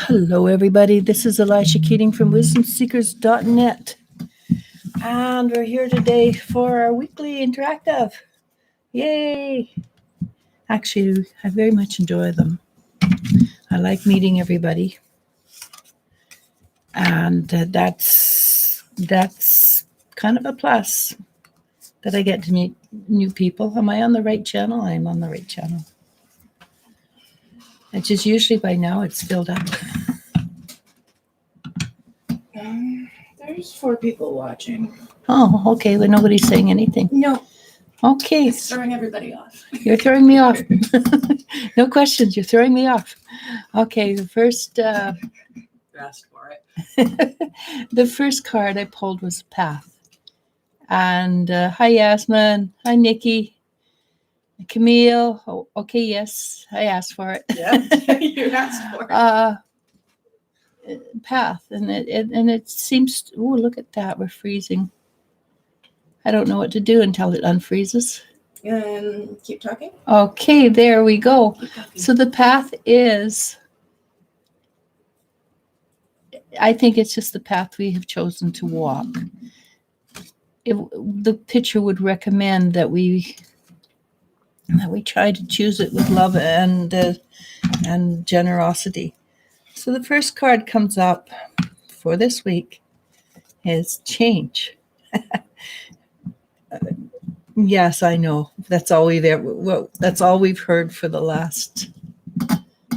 Hello, everybody. This is Eliz-sha Keating from wisdomseekers.net. And we're here today for our weekly interactive. Yay! Actually, I very much enjoy them. I like meeting everybody. And that's kind of a plus that I get to meet new people. Am I on the right channel? I am on the right channel. It's just usually by now it's filled up. There's 4 people watching. Oh, okay. Well, nobody's saying anything. No. Okay. It's throwing everybody off. You're throwing me off. No questions. You're throwing me off. Okay. The first, You asked for it. the first card I pulled was Path. And hi, Yasmin. Hi, Nikki. Camille. Oh, okay. Yes. I asked for it. Yeah, you asked for it. Path. And it seems, oh, look at that. We're freezing. I don't know what to do until it unfreezes. And keep talking. Okay, there we go. So the path is, I think it's just the path we have chosen to walk. The picture would recommend that we try to choose it with love and generosity. So the first card comes up for this week is change. Yes, I know. That's all we've heard for the last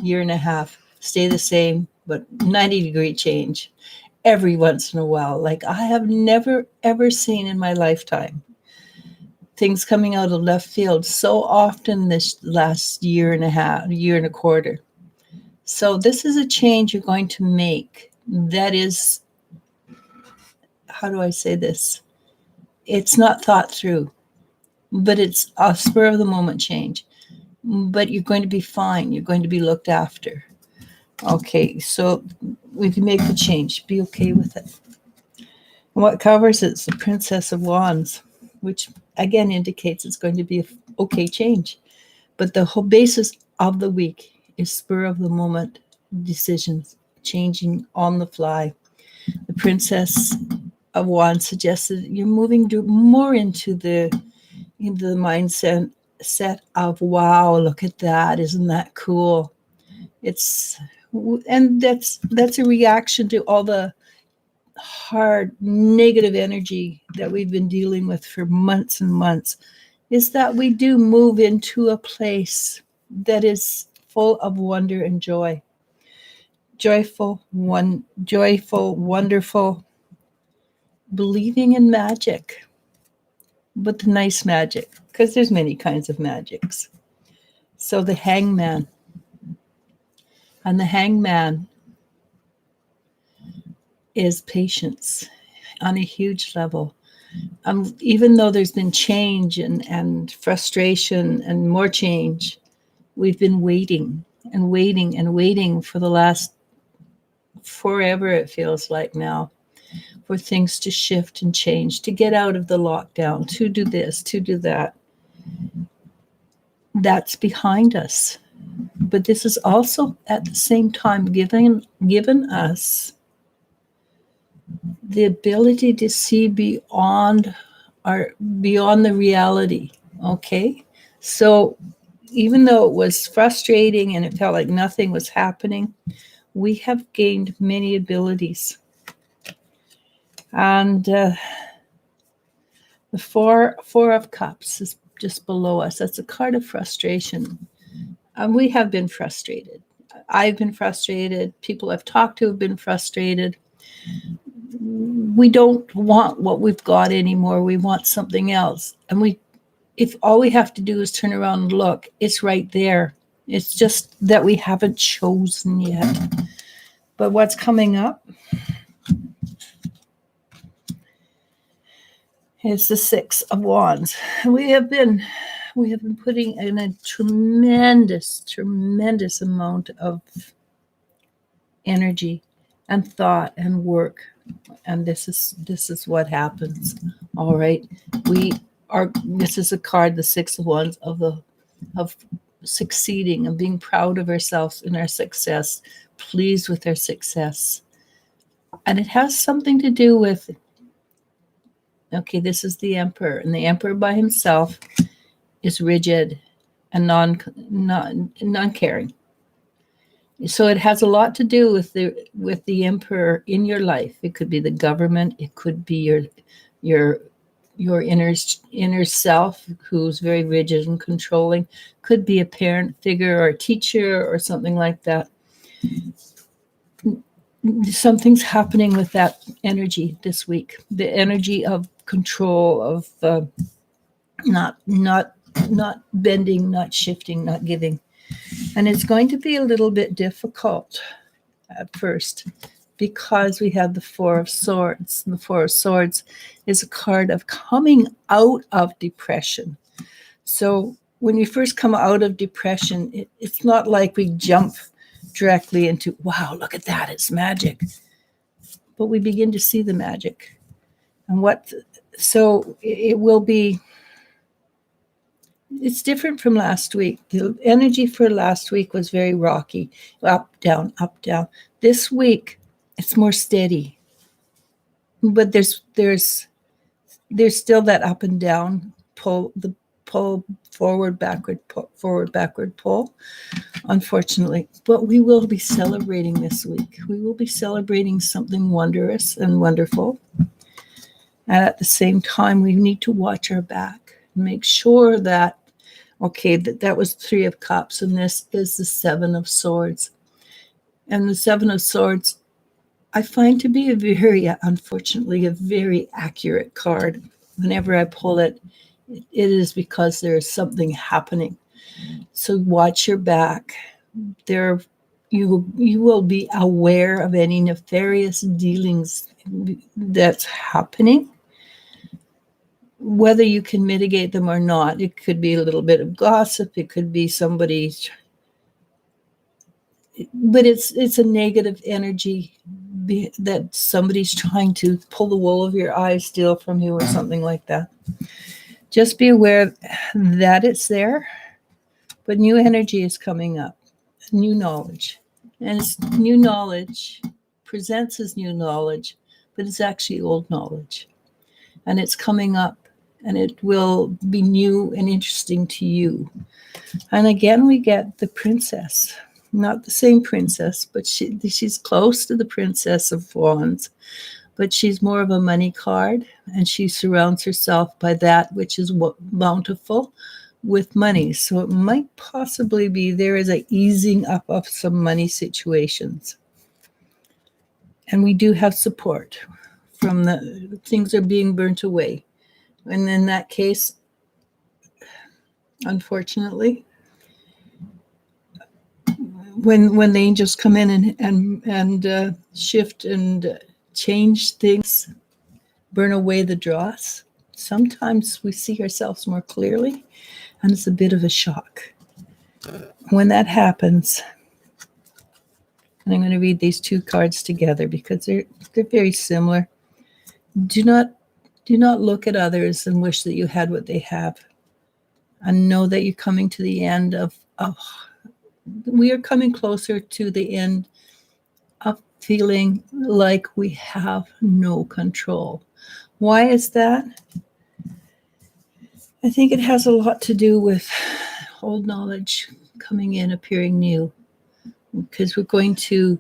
year and a half. Stay the same, but 90-degree change every once in a while. Like I have never, ever seen in my lifetime. Things coming out of left field so often this last year and a quarter. So this is a change you're going to make. That is, how do I say this? It's not thought through. But it's a spur of the moment change. But you're going to be fine. You're going to be looked after. Okay, so we can make the change. Be okay with it. And what covers it is the Princess of Wands, which again indicates it's going to be an okay change. But the whole basis of the week is spur of the moment decisions, changing on the fly. The Princess of Wands suggests that you're moving more into the mindset of, wow, look at that, isn't that cool? That's a reaction to all the hard negative energy that we've been dealing with for months and months, is that we do move into a place that is full of wonder and joy. Joyful, wonderful, believing in magic. But the nice magic, because there's many kinds of magics. So the Hangman. And the Hangman is patience on a huge level. Even though there's been change and frustration and more change, we've been waiting and waiting and waiting for the last forever, it feels like now, for things to shift and change, to get out of the lockdown, to do this, to do that. That's behind us. But this is also at the same time given us the ability to see beyond the reality. Okay? So even though it was frustrating and it felt like nothing was happening, we have gained many abilities. And the four of Cups is just below us. That's a card of frustration. And we have been frustrated. I've been frustrated. People I've talked to have been frustrated. We don't want what we've got anymore. We want something else. And if all we have to do is turn around and look, it's right there. It's just that we haven't chosen yet. But what's coming up is the Six of Wands. We have been putting in a tremendous amount of energy and thought and work, and this is what happens. All right, this is a card, the Six of Wands, of succeeding and being proud of ourselves in our success, pleased with our success. And it has something to do with, okay, this is the emperor, and the emperor by himself is rigid and non-caring. So it has a lot to do with the emperor in your life. It could be the government, it could be your inner self, who's very rigid and controlling, could be a parent figure or a teacher or something like that. Something's happening with that energy this week. The energy of control, of not bending, not shifting, not giving. And it's going to be a little bit difficult at first, because we have the Four of Swords. And the Four of Swords is a card of coming out of depression. So when we first come out of depression, it's not like we jump directly into, wow, look at that, it's magic. But we begin to see the magic. And so it will be, it's different from last week. The energy for last week was very rocky, up, down, up, down. This week, it's more steady. But there's still that up and down pull, the pull forward, backward, pull, unfortunately. But we will be celebrating this week. We will be celebrating something wondrous and wonderful. And at the same time, we need to watch our back. Make sure that, okay, that was Three of Cups, and this is the Seven of Swords. And the Seven of Swords, I find to be unfortunately, a very accurate card. Whenever I pull it, it is because there is something happening. So watch your back. You will be aware of any nefarious dealings that's happening. Whether you can mitigate them or not, it could be a little bit of gossip. It could be somebody, but it's a negative energy that somebody's trying to pull the wool over your eyes, steal from you, or something like that. Just be aware that it's there, but new energy is coming up, new knowledge, and it's new knowledge presents as new knowledge, but it's actually old knowledge, and it's coming up. And it will be new and interesting to you. And again, we get the princess. Not the same princess, but she's close to the Princess of Wands. But she's more of a money card. And she surrounds herself by that which is bountiful with money. So it might possibly be there is a easing up of some money situations. And we do have support from the things are being burnt away. And in that case, unfortunately, when the angels come in and shift and change things, burn away the dross, sometimes we see ourselves more clearly, and it's a bit of a shock. When that happens, and I'm going to read these two cards together because they're very similar. Do not look at others and wish that you had what they have. And know that you're coming to the end we are coming closer to the end of feeling like we have no control. Why is that? I think it has a lot to do with old knowledge coming in, appearing new. Because we're going to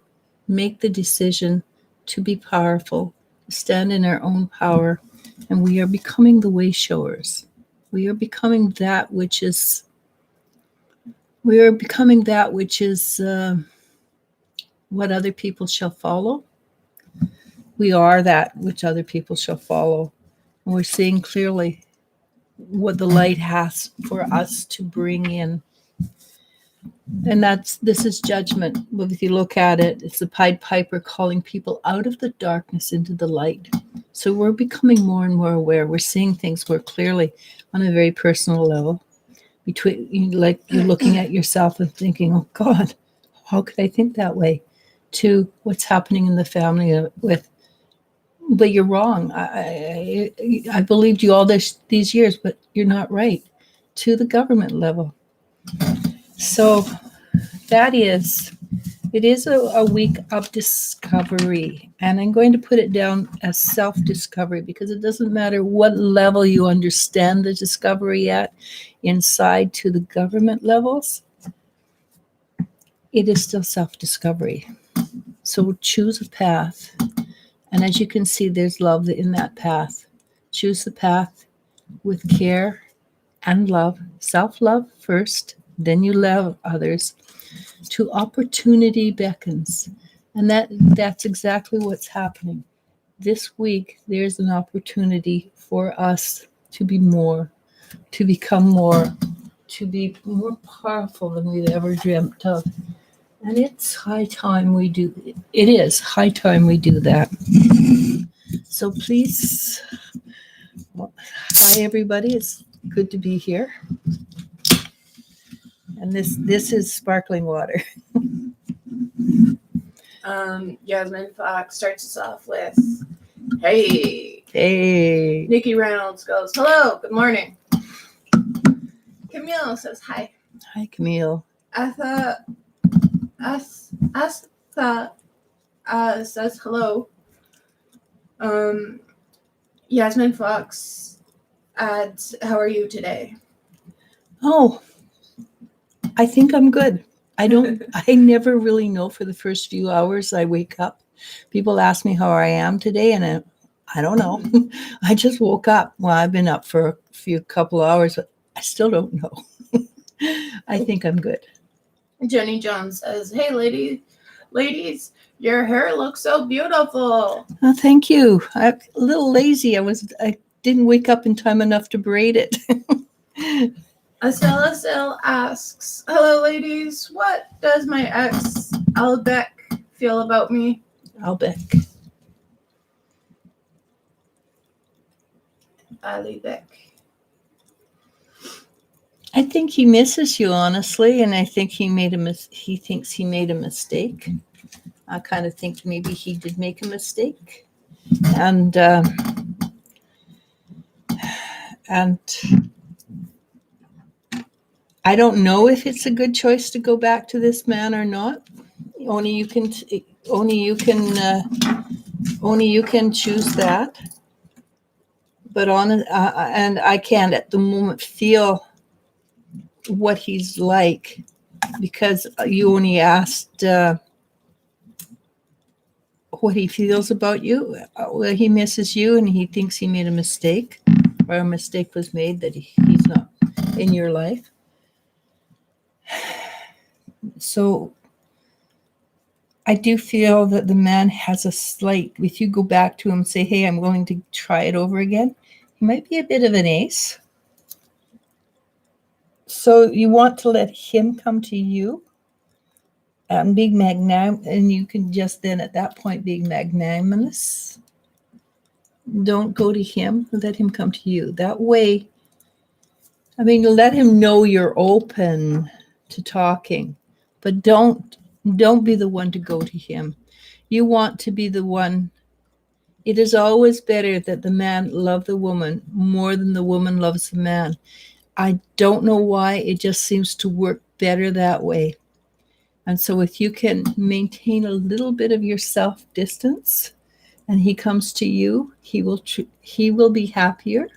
make the decision to be powerful, stand in our own power. And we are becoming the way showers. We are becoming that which is what other people shall follow. We are that which other people shall follow. And we're seeing clearly what the light has for us to bring in. And this is judgment. But if you look at it, it's the Pied Piper calling people out of the darkness into the light. So we're becoming more and more aware. We're seeing things more clearly on a very personal level. Like you're looking at yourself and thinking, oh God, how could I think that way? To what's happening in the family but you're wrong. I believed you all these years, but you're not right. To the government level. So it is a week of discovery. And I'm going to put it down as self-discovery because it doesn't matter what level you understand the discovery at, inside to the government levels, it is still self-discovery. So choose a path. And as you can see, there's love in that path. Choose the path with care and love. Self-love first, then you love others. To opportunity beckons. And that's exactly what's happening. This week, there's an opportunity for us to be more, to become more, to be more powerful than we've ever dreamt of. And it's high time we do. It is high time we do that. So please, hi everybody. It's good to be here. And this is sparkling water. Yasmin Fox starts us off with, hey. Hey. Nikki Reynolds goes, hello, good morning. Camille says, hi. Hi, Camille. Atha says hello. Yasmin Fox adds, how are you today? Oh, I think I'm good. I never really know for the first few hours I wake up. People ask me how I am today, and I don't know. I just woke up. Well, I've been up for a couple hours, but I still don't know. I think I'm good. Jenny Jones says, hey, ladies, your hair looks so beautiful. Oh, thank you. I'm a little lazy. I didn't wake up in time enough to braid it. Estella asks, hello, ladies. What does my ex, Albeck, feel about me? Albeck. Albeck. I think he misses you, honestly, and I think he thinks he made a mistake. I kind of think maybe he did make a mistake, and I don't know if it's a good choice to go back to this man or not. Only you can choose that. But and I can't at the moment feel what he's like because you only asked what he feels about you. Well, he misses you and he thinks he made a mistake, or a mistake was made that he's not in your life. So I do feel that the man has a slight, if you go back to him and say, hey, I'm willing to try it over again, he might be a bit of an ace. So you want to let him come to you and be magnanimous, and you can just then at that point be magnanimous. Don't go to him, let him come to you. That way, let him know you're open to talking, but don't be the one to go to him. You want to be the one. It is always better that the man love the woman more than the woman loves the man. I don't know why, it just seems to work better that way. And so if you can maintain a little bit of your self-distance and he comes to you, he will be happier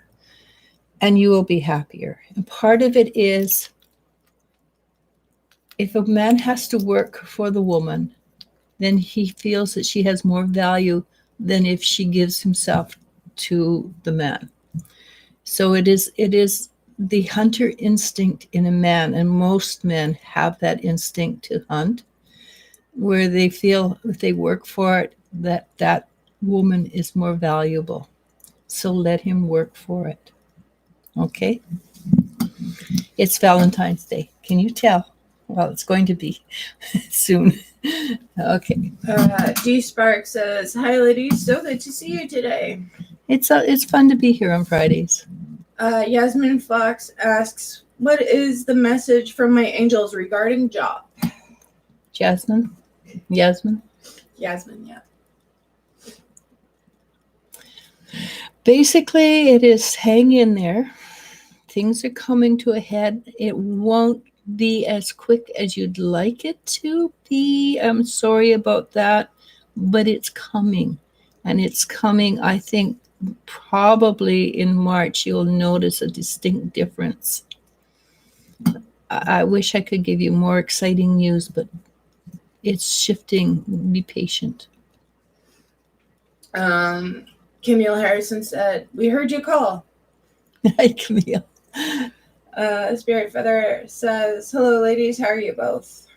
and you will be happier. And part of it is, if a man has to work for the woman, then he feels that she has more value than if she gives himself to the man. So it is the hunter instinct in a man, and most men have that instinct to hunt, where they feel if they work for it, that woman is more valuable. So let him work for it. Okay? It's Valentine's Day. Can you tell? Well, it's going to be soon. Okay. D Spark says, hi, ladies. So good to see you today. It's fun to be here on Fridays. Yasmin Fox asks, what is the message from my angels regarding job? Yasmin, yeah. Basically, it is hang in there. Things are coming to a head. It won't be as quick as you'd like it to be. I'm sorry about that, but it's coming. And it's coming, I think, probably in March, you'll notice a distinct difference. I wish I could give you more exciting news, but it's shifting. Be patient. Camille Harrison said, "We heard you call." Hi, Camille. Spirit Feather says, "Hello, ladies. How are you both?"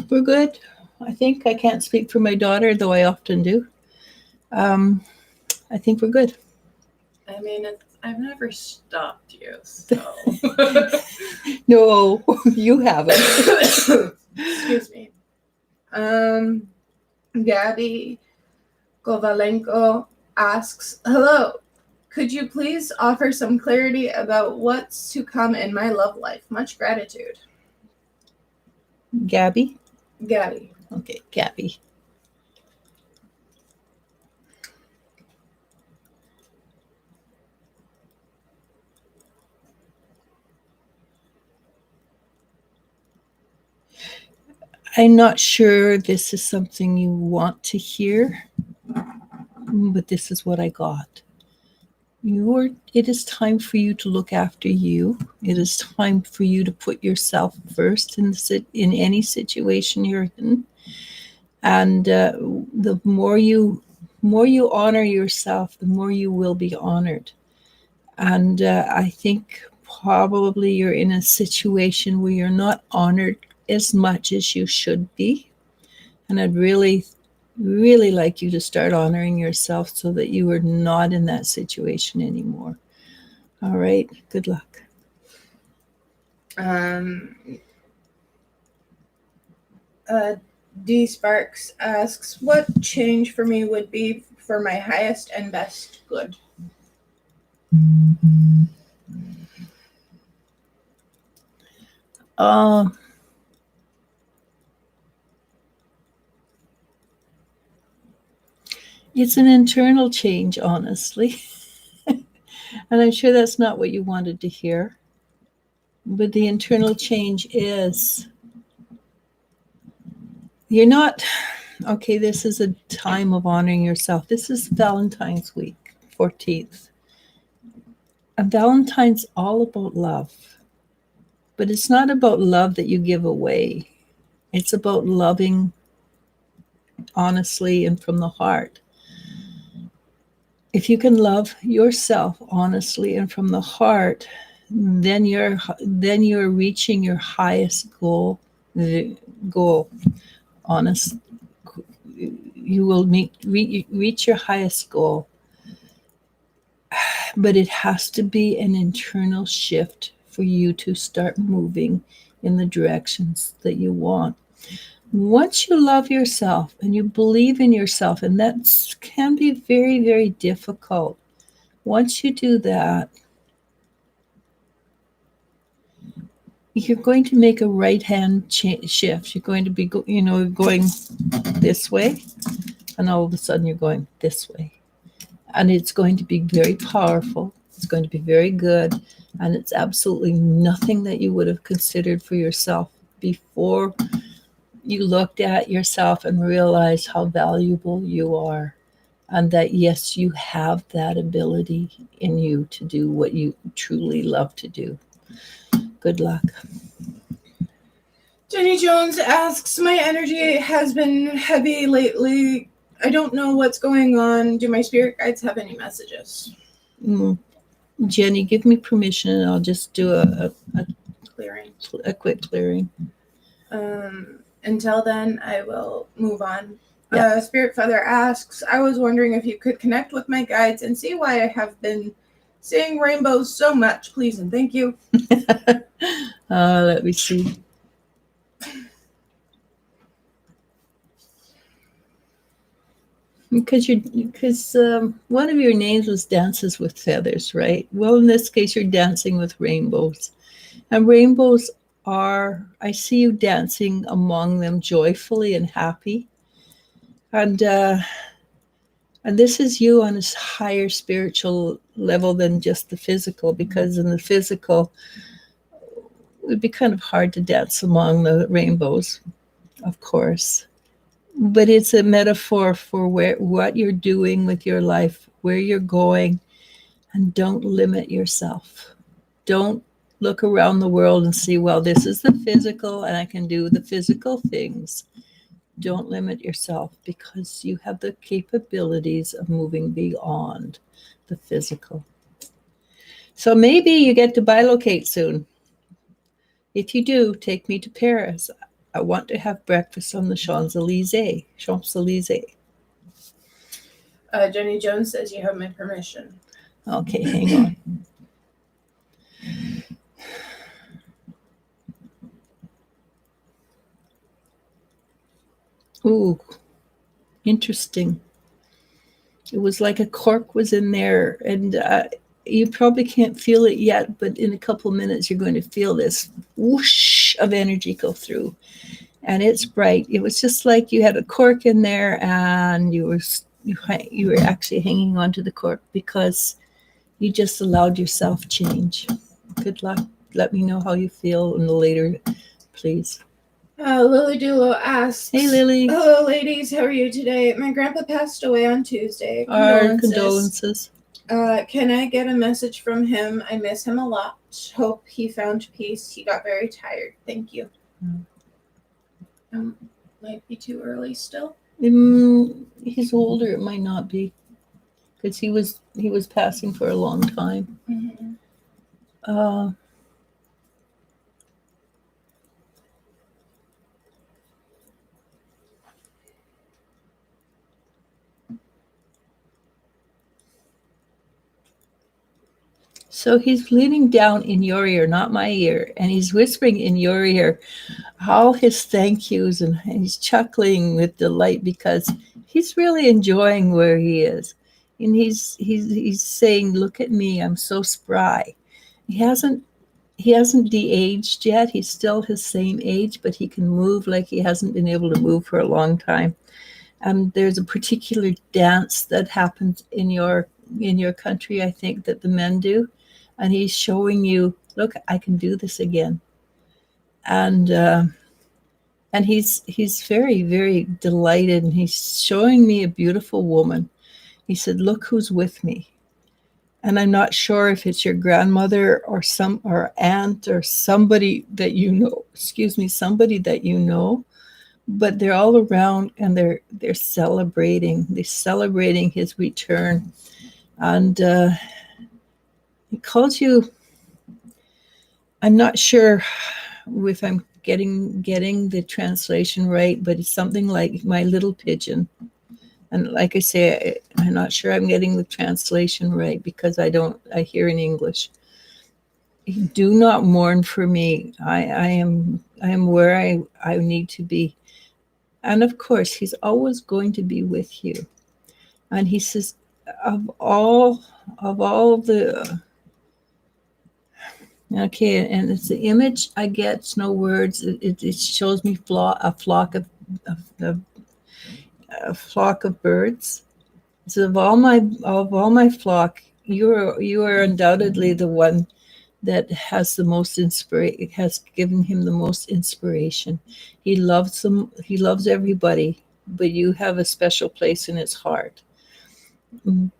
We're good. I think I can't speak for my daughter, though I often do. I think we're good. I mean, I've never stopped you, so. No, you haven't. Excuse me. Gabby Kovalenko asks, "Hello. Could you please offer some clarity about what's to come in my love life? Much gratitude." Gabby? Gabby. Okay, Gabby. I'm not sure this is something you want to hear, but this is what I got. It is time for you to look after you. It is time for you to put yourself first in any situation you're in. And the more you honor yourself, the more you will be honored. And I think probably you're in a situation where you're not honored as much as you should be. And I'd really, really like you to start honoring yourself so that you are not in that situation anymore. All right. Good luck. D Sparks asks, "What change for me would be for my highest and best good?" It's an internal change, honestly. And I'm sure that's not what you wanted to hear. But the internal change is you're not, okay, this is a time of honoring yourself. This is Valentine's week, 14th. And Valentine's all about love. But it's not about love that you give away. It's about loving honestly and from the heart. If you can love yourself honestly and from the heart, then you're reaching your highest goal. Honest, you will reach your highest goal. But it has to be an internal shift for you to start moving in the directions that you want. Once you love yourself and you believe in yourself, and that can be very, very difficult. Once you do that, you're going to make a right-hand shift. You're going to be, going this way, and all of a sudden you're going this way. And it's going to be very powerful. It's going to be very good. And it's absolutely nothing that you would have considered for yourself before you looked at yourself and realized how valuable you are. And that, yes, you have that ability in you to do what you truly love to do. Good luck. Jenny Jones asks, "My energy has been heavy lately. I don't know what's going on. Do my spirit guides have any messages?" Jenny, give me permission and I'll just do a Clearing. A quick clearing. Until then, I will move on. Yeah. Spirit Feather asks, "I was wondering if you could connect with my guides and see why I have been seeing rainbows so much. Please and thank you." Let me see. Because one of your names was Dances with Feathers, right? Well, in this case, you're dancing with rainbows. And rainbows I see you dancing among them joyfully and happy. And this is you on a higher spiritual level than just the physical, because in the physical, would be kind of hard to dance among the rainbows, of course. But it's a metaphor for what you're doing with your life, where you're going, and don't limit yourself. Don't look around the world and see, well, this is the physical and I can do the physical things. Don't limit yourself, because you have the capabilities of moving beyond the physical. So maybe you get to bilocate soon. If you do, take me to Paris. I want to have breakfast on the Champs-Élysées. Champs-Élysées. Jenny Jones says you have my permission. Okay, hang on. Ooh, interesting. It was like a cork was in there, and you probably can't feel it yet, but in a couple minutes you're going to feel this whoosh of energy go through, and it's bright. It was just like you had a cork in there, and you were actually hanging onto the cork because you just allowed yourself change. Good luck. Let me know how you feel in the later, please. Lily Dulo asks, Hey, Lily. Hello, ladies. How are you today? My grandpa passed away on Tuesday. Our condolences. Can I get a message from him? I miss him a lot. Hope he found peace. He got very tired. Thank you. Might be too early still. He's older. It might not be, because he was passing for a long time. Mm-hmm. So he's leaning down in your ear, not my ear, and he's whispering in your ear all his thank yous, and he's chuckling with delight because he's really enjoying where he is. And he's saying, look at me, I'm so spry. He hasn't de-aged yet. He's still his same age, but he can move like he hasn't been able to move for a long time. There's a particular dance that happens in your country, I think, that the men do. And he's showing you, look, I can do this again. And he's very, very delighted. And he's showing me a beautiful woman. He said, look who's with me. And I'm not sure if it's your grandmother or aunt or somebody that you know, somebody that you know, but they're all around, and they're celebrating. They're celebrating his return. And he calls you, I'm not sure if I'm getting the translation right, but it's something like my little pigeon. And like I say, I'm not sure I'm getting the translation right, because I hear in English. Do not mourn for me. I am where I need to be. And of course, he's always going to be with you. And he says, of all the, okay, and it's the image I get. It's no words. It shows me a flock of birds. So of all my flock, you are undoubtedly the one that has the most inspiration. Has given him the most inspiration. He loves them. He loves everybody, but you have a special place in his heart. And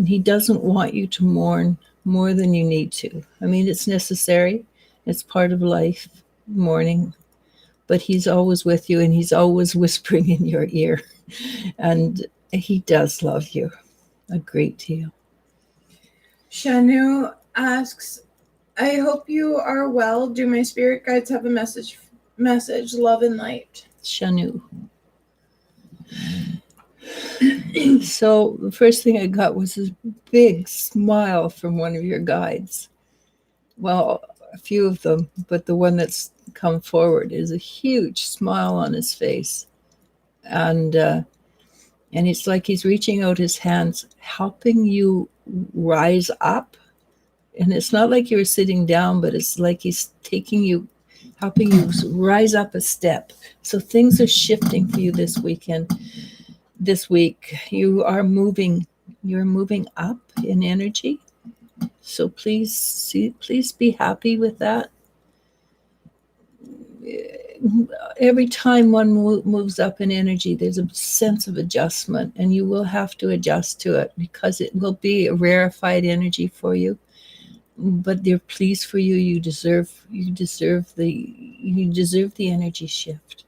he doesn't want you to mourn more than you need to. I mean, it's necessary. It's part of life, mourning. But he's always with you, and he's always whispering in your ear. And he does love you a great deal. Shanu asks, I hope you are well. Do my spirit guides have a message? Love and light. Shanu. So the first thing I got was this big smile from one of your guides. Well, a few of them, but the one that's come forward is a huge smile on his face. And it's like he's reaching out his hands, helping you rise up. And it's not like you're sitting down, but it's like he's helping you rise up a step. So things are shifting for you this weekend. This week, you're moving up in energy. So please be happy with that. every time one moves up in energy, there's a sense of adjustment, and you will have to adjust to it because it will be a rarefied energy for you. But they're pleased for you. You deserve the energy shift.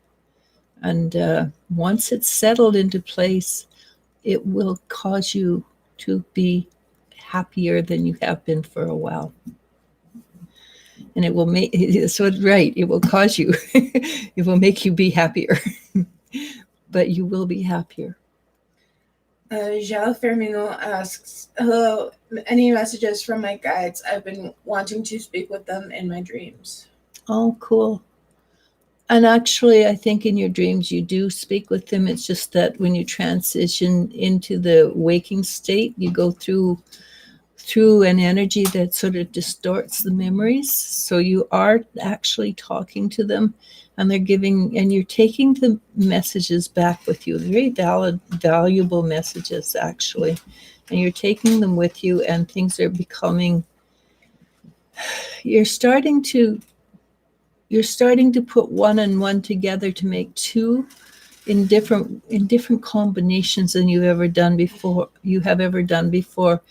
And once it's settled into place, it will cause you to be happier than you have been for a while. And it will make, so it's right, it will cause you, it will make you be happier, but you will be happier. Jao Fermino asks, hello, any messages from my guides? I've been wanting to speak with them in my dreams. Oh, cool. And actually, I think in your dreams you do speak with them. It's just that when you transition into the waking state, you go through an energy that sort of distorts the memories. So you are actually talking to them, and you're taking the messages back with you. Very valuable messages, actually. And you're taking them with you, and things are becoming, you're starting to put one and one together to make two in different combinations than you have ever done before.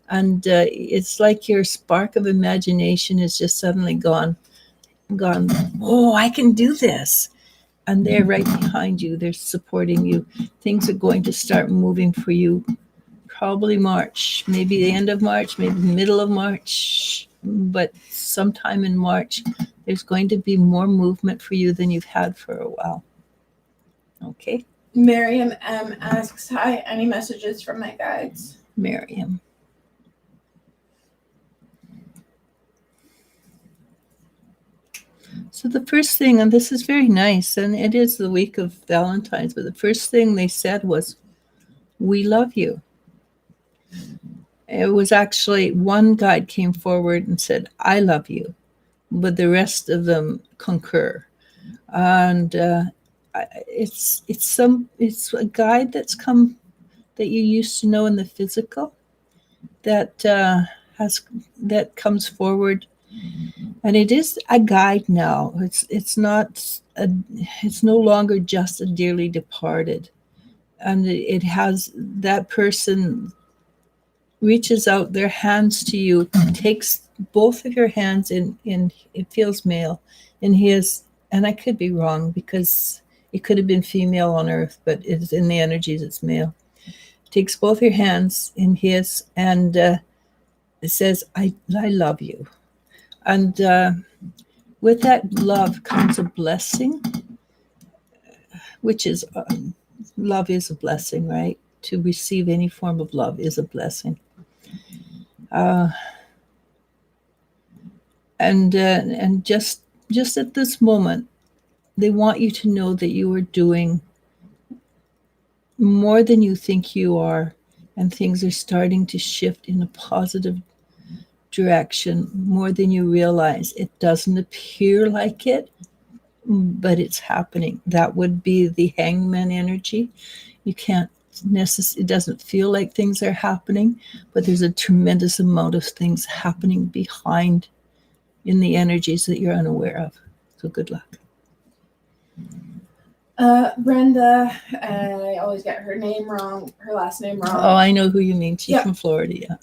And it's like your spark of imagination is just suddenly gone. Oh, I can do this. And they're right behind you. They're supporting you. Things are going to start moving for you. Probably March, maybe the end of March, maybe the middle of March. But sometime in March, there's going to be more movement for you than you've had for a while. Okay. Miriam M. asks, hi, any messages from my guides? Miriam. So the first thing, and this is very nice, and it is the week of Valentine's, but the first thing they said was, we love you. It was actually one guide came forward and said, I love you, but the rest of them concur. And it's a guide that's come that you used to know in the physical that comes forward. And it is a guide now. It's no longer just a dearly departed. And it has, that person reaches out their hands to you, takes both of your hands in it feels male, in his, and I could be wrong because it could have been female on earth, but it's in the energies, it's male. Takes both your hands in his and it says, I love you. And with that love comes a blessing, which is, love is a blessing, right? To receive any form of love is a blessing. And just at this moment, they want you to know that you are doing more than you think you are, and things are starting to shift in a positive direction more than you realize. It doesn't appear like it, but it's happening. That would be the hangman energy. You can't it doesn't feel like things are happening, but there's a tremendous amount of things happening behind in the energies that you're unaware of. So good luck. Brenda, I always get her name wrong, her last name wrong. Oh, I know who you mean. She's from Florida, yeah.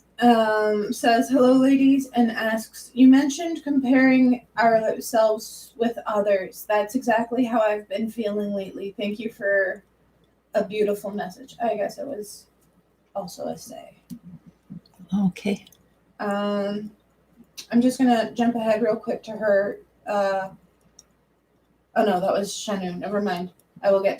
Says, hello, ladies, and asks, you mentioned comparing ourselves with others. That's exactly how I've been feeling lately. Thank you for a beautiful message. I guess it was also a say. Okay. I'm just going to jump ahead real quick to her. Oh, no, that was Shanu. Never mind. I will get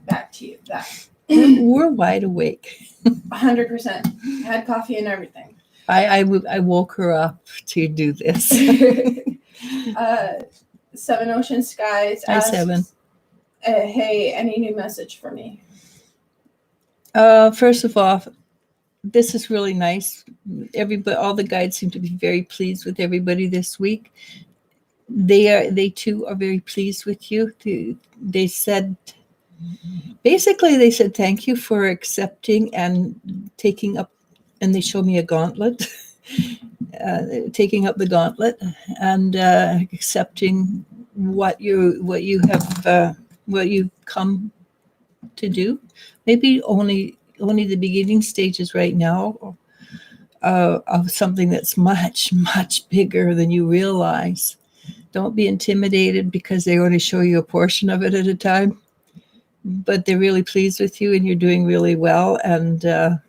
back to you. That. We're wide awake. 100%. Had coffee and everything. I woke her up to do this. Seven Ocean Skies Hi, asks, Seven. Hey, any new message for me? First of all, this is really nice. All the guides seem to be very pleased with everybody this week. They too are very pleased with you. They said thank you for accepting and taking up, and they show me a gauntlet, taking up the gauntlet and accepting what you've come to do. Maybe only the beginning stages right now of something that's much, much bigger than you realize. Don't be intimidated because they only show you a portion of it at a time, but they're really pleased with you and you're doing really well. And then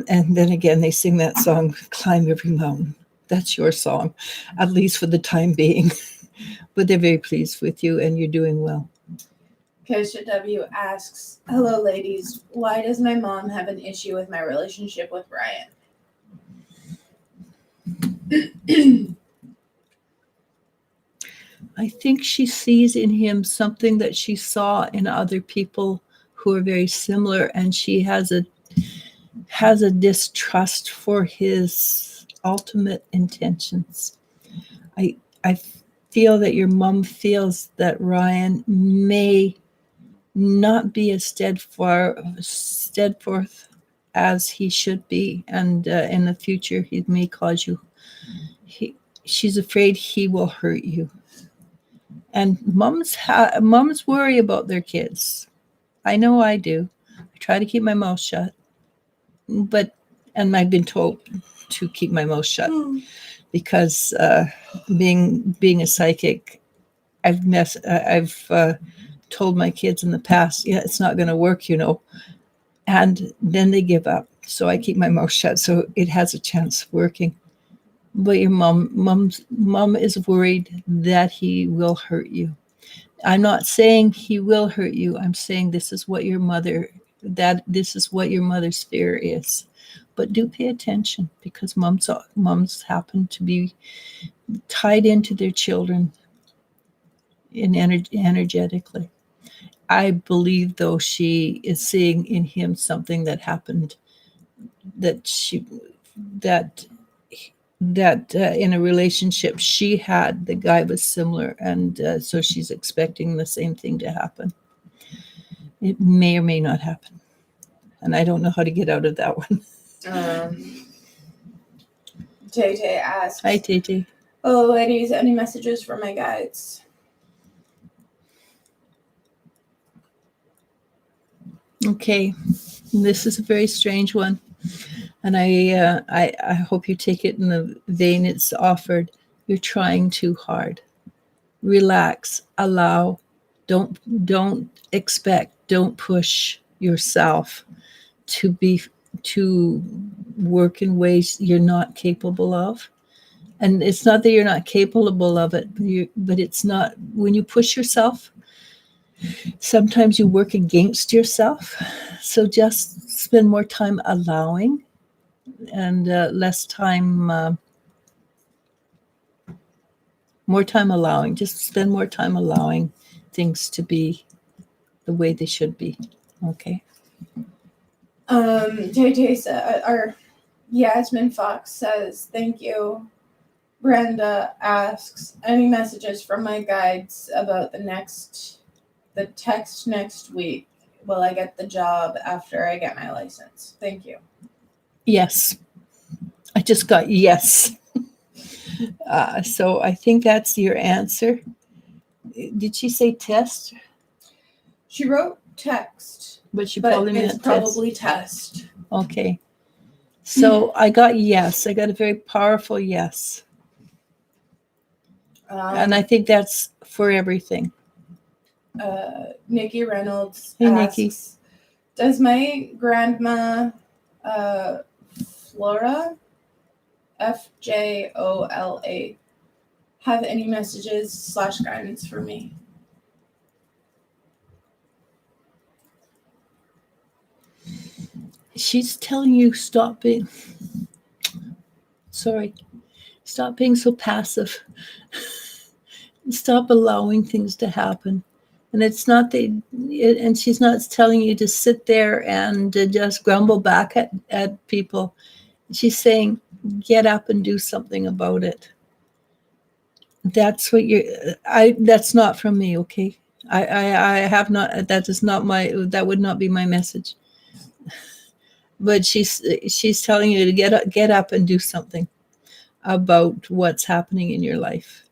again, they sing that song, Climb Every Mountain. That's your song, at least for the time being. But they're very pleased with you and you're doing well. Kesha W asks, hello ladies, why does my mom have an issue with my relationship with Ryan? I think she sees in him something that she saw in other people who are very similar, and she has a distrust for his ultimate intentions. I feel that your mom feels that Ryan may not be as steadfast as he should be, and in the future he may cause you. She's afraid he will hurt you. And moms worry about their kids. I know I do. I try to keep my mouth shut, and I've been told to keep my mouth shut because being a psychic, I've told my kids in the past, yeah, it's not going to work, and then they give up. So I keep my mouth shut so it has a chance of working. But your mom is worried that he will hurt you. I'm not saying he will hurt you. I'm saying this is what your mother's fear is. But do pay attention, because moms happen to be tied into their children energetically. I believe, though, she is seeing in him something that happened that in a relationship she had, the guy was similar, and so she's expecting the same thing to happen. It may or may not happen, and I don't know how to get out of that one. Tay asks, Hi, Tay. hello ladies, any messages for my guides? Okay, this is a very strange one, and I hope you take it in the vein it's offered. You're trying too hard. Relax, allow, don't expect, don't push yourself to work in ways you're not capable of. And it's not that you're not capable of it, but it's not, when you push yourself, sometimes you work against yourself. So just spend more time allowing and less time, more time allowing. Just spend more time allowing things to be the way they should be. Okay. Tay or Yasmin Fox says, thank you. Brenda asks, any messages from my guides about the text next week? Will I get the job after I get my license? Thank you. Yes. I just got yes. So I think that's your answer. Did she say test? She wrote text, But she but probably meant it's probably test. Okay. So I got yes. I got a very powerful yes. And I think that's for everything. Nikki Reynolds Hey, asks, Nikki. does my grandma Flora, FJOLA, have any messages / guidance for me? She's telling you stop being so passive. Stop allowing things to happen. And it's not and she's not telling you to sit there and just grumble back at people. She's saying, get up and do something about it. That's what that's not from me, okay? I have not, that would not be my message. But she's telling you to get up and do something about what's happening in your life.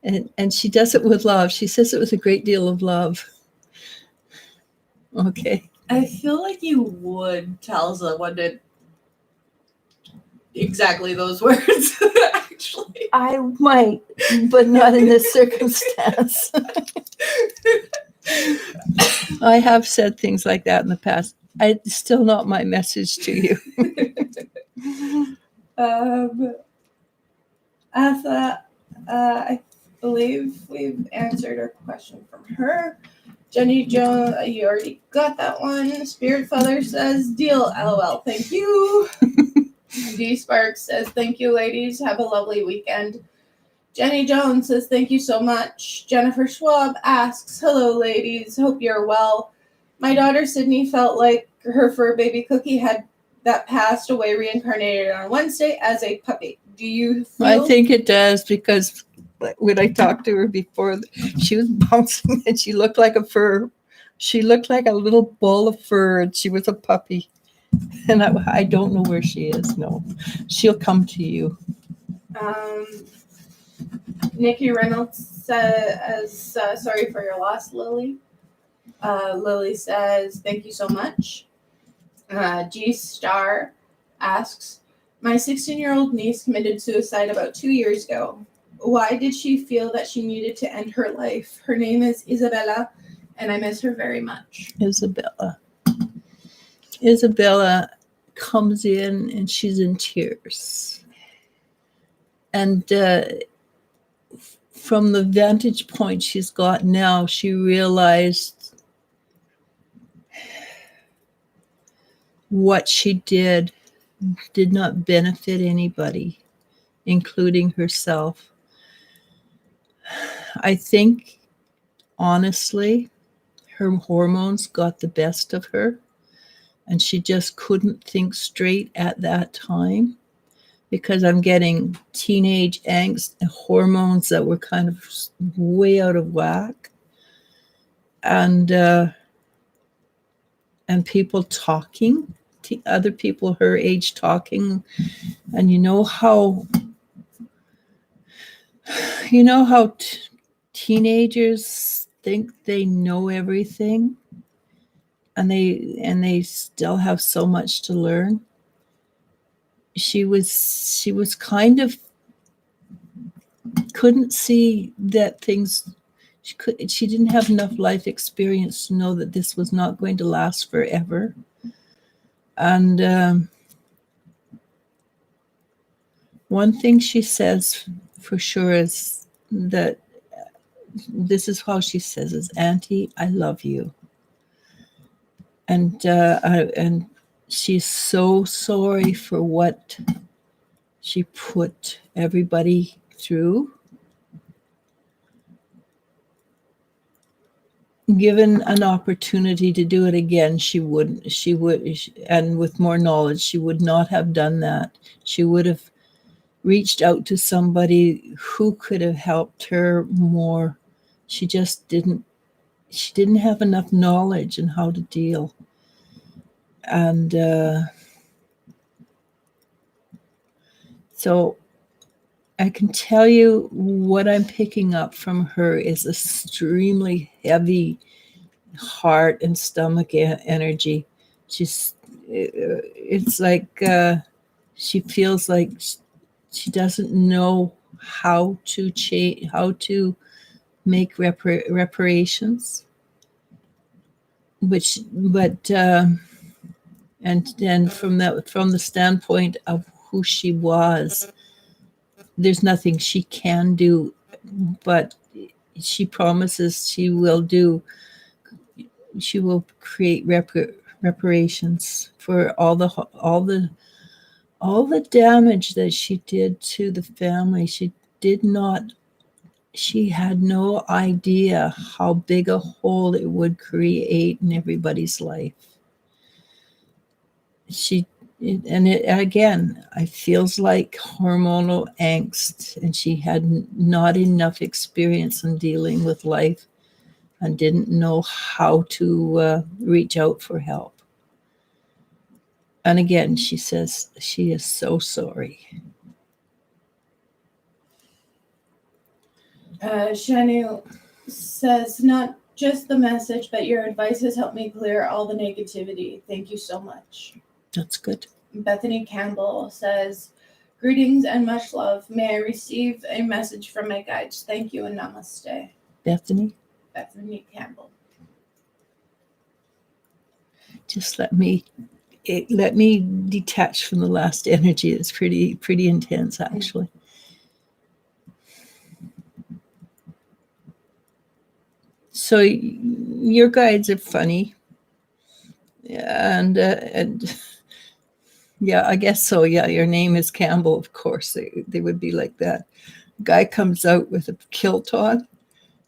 And she does it with love. She says it with a great deal of love. Okay. I feel like you would tell someone to exactly those words, actually. I might, but not in this circumstance. I have said things like that in the past. It's still not my message to you. Atha, I believe we've answered a question from her. Jenny Jones, you already got that one. Spirit Father says, deal, LOL, thank you. D Sparks says, thank you, ladies. Have a lovely weekend. Jenny Jones says, thank you so much. Jennifer Schwab asks, hello, ladies. Hope you're well. My daughter Sydney felt like her fur baby Cookie that passed away reincarnated on Wednesday as a puppy. Do you feel? I think it does, because when I talked to her before, she was bouncing and she looked like a fur. She looked like a little ball of fur, and she was a puppy. And I don't know where she is. No, she'll come to you. Nikki Reynolds says, sorry for your loss, Lily. Lily says, thank you so much. G Star asks, my 16-year-old niece committed suicide about 2 years ago. Why did she feel that she needed to end her life? Her name is Isabella, and I miss her very much. Isabella comes in and she's in tears. And from the vantage point she's got now, she realized what she did not benefit anybody, including herself. I think, honestly, her hormones got the best of her, and she just couldn't think straight at that time, because I'm getting teenage angst and hormones that were kind of way out of whack. And people talking, other people her age talking. And you know how teenagers think they know everything, and they still have so much to learn. She was kind of couldn't see that things, she didn't have enough life experience to know that this was not going to last forever. And one thing she says for sure is that, this is how she says, is, Auntie, I love you. And she's so sorry for what she put everybody through. Given an opportunity to do it again, she would, and with more knowledge, she would not have done that. She would have reached out to somebody who could have helped her more. She just didn't have enough knowledge in how to deal. And so I can tell you what I'm picking up from her is extremely heavy heart and stomach energy. It's like she feels like she doesn't know how to change, how to make reparations. And then from the standpoint of who she was, there's nothing she can do, but she promises she will create reparations for all the damage that she did to the family. She had no idea how big a hole it would create in everybody's life. Again, it feels like hormonal angst, and she had not enough experience in dealing with life and didn't know how to reach out for help. And again, she says she is so sorry. Shanu says, not just the message, but your advice has helped me clear all the negativity. Thank you so much. That's good. Bethany Campbell says, greetings and much love. May I receive a message from my guides? Thank you and namaste. Bethany, Bethany Campbell. just let me detach from the last energy. It's pretty intense, actually. So your guides are funny, and yeah, I guess so. Yeah, your name is Campbell, of course. They would be like that. Guy comes out with a kilt on,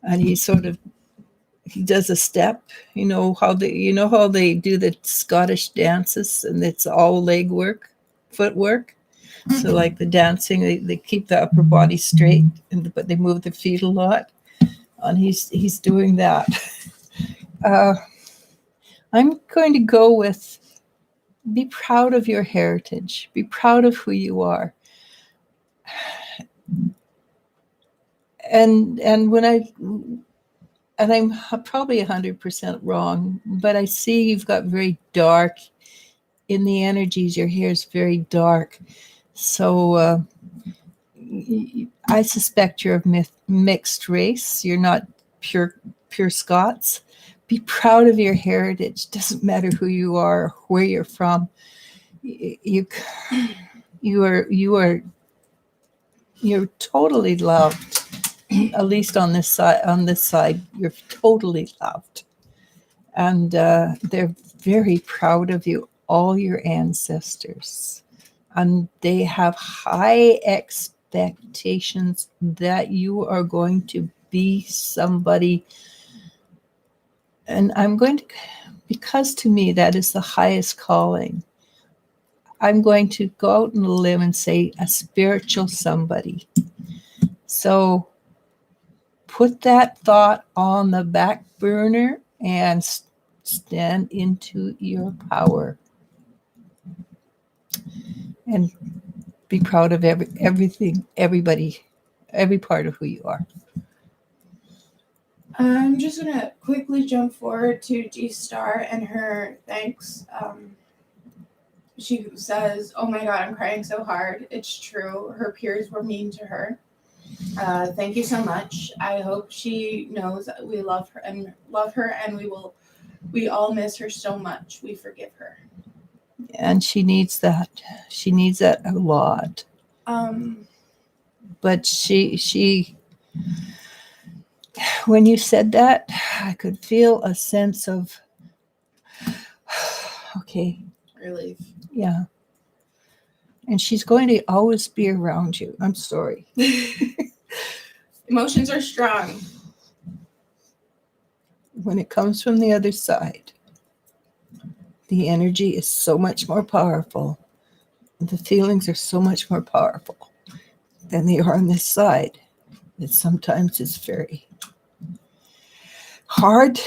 and he does a step. You know how they do the Scottish dances, and it's all leg work, footwork. So like the dancing, they keep the upper body straight, but they move their feet a lot. And he's doing that. I'm going to go with, be proud of your heritage. Be proud of who you are. And I'm probably 100% wrong, but I see you've got very dark in the energies. Your hair is very dark. So I suspect you're of mixed race. You're not pure Scots. Be proud of your heritage. Doesn't matter who you are, or where you're from. You're totally loved. At least on this side, you're totally loved, and they're very proud of you. All your ancestors, and they have high expectations that you are going to be somebody. And I'm going to, because to me that is the highest calling, I'm going to go out on a limb and say a spiritual somebody. So put that thought on the back burner and stand into your power. And be proud of everything, everybody, every part of who you are. I'm just going to quickly jump forward to G-Star and her thanks. She says, oh my God, I'm crying so hard. It's true. Her peers were mean to her. Thank you so much. I hope she knows that we love her and we all miss her so much. We forgive her. And she needs that. She needs that a lot. But she when you said that, I could feel a sense of, okay. Relief. Yeah. And she's going to always be around you. I'm sorry. Emotions are strong. When it comes from the other side, the energy is so much more powerful. The feelings are so much more powerful than they are on this side. That sometimes it's very hard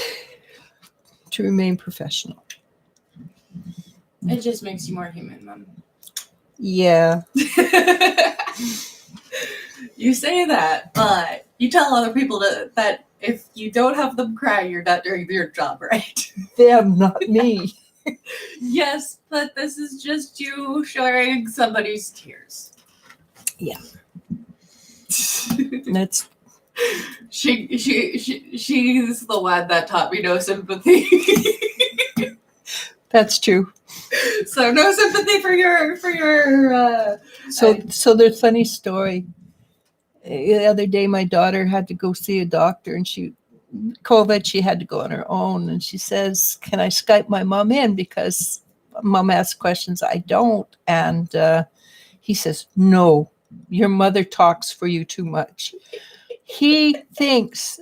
to remain professional. It just makes you more human, Mom. Yeah. You say that, but you tell other people that if you don't have them cry, you're not doing your job right. Them, not me. Yes, but this is just you sharing somebody's tears. Yeah. That's she's the one that taught me no sympathy. That's true. So no sympathy for your So there's a funny story. The other day my daughter had to go see a doctor, and she had to go on her own, and she says, can I Skype my mom in, because mom asks questions I don't. And he says, no, your mother talks for you too much. He thinks,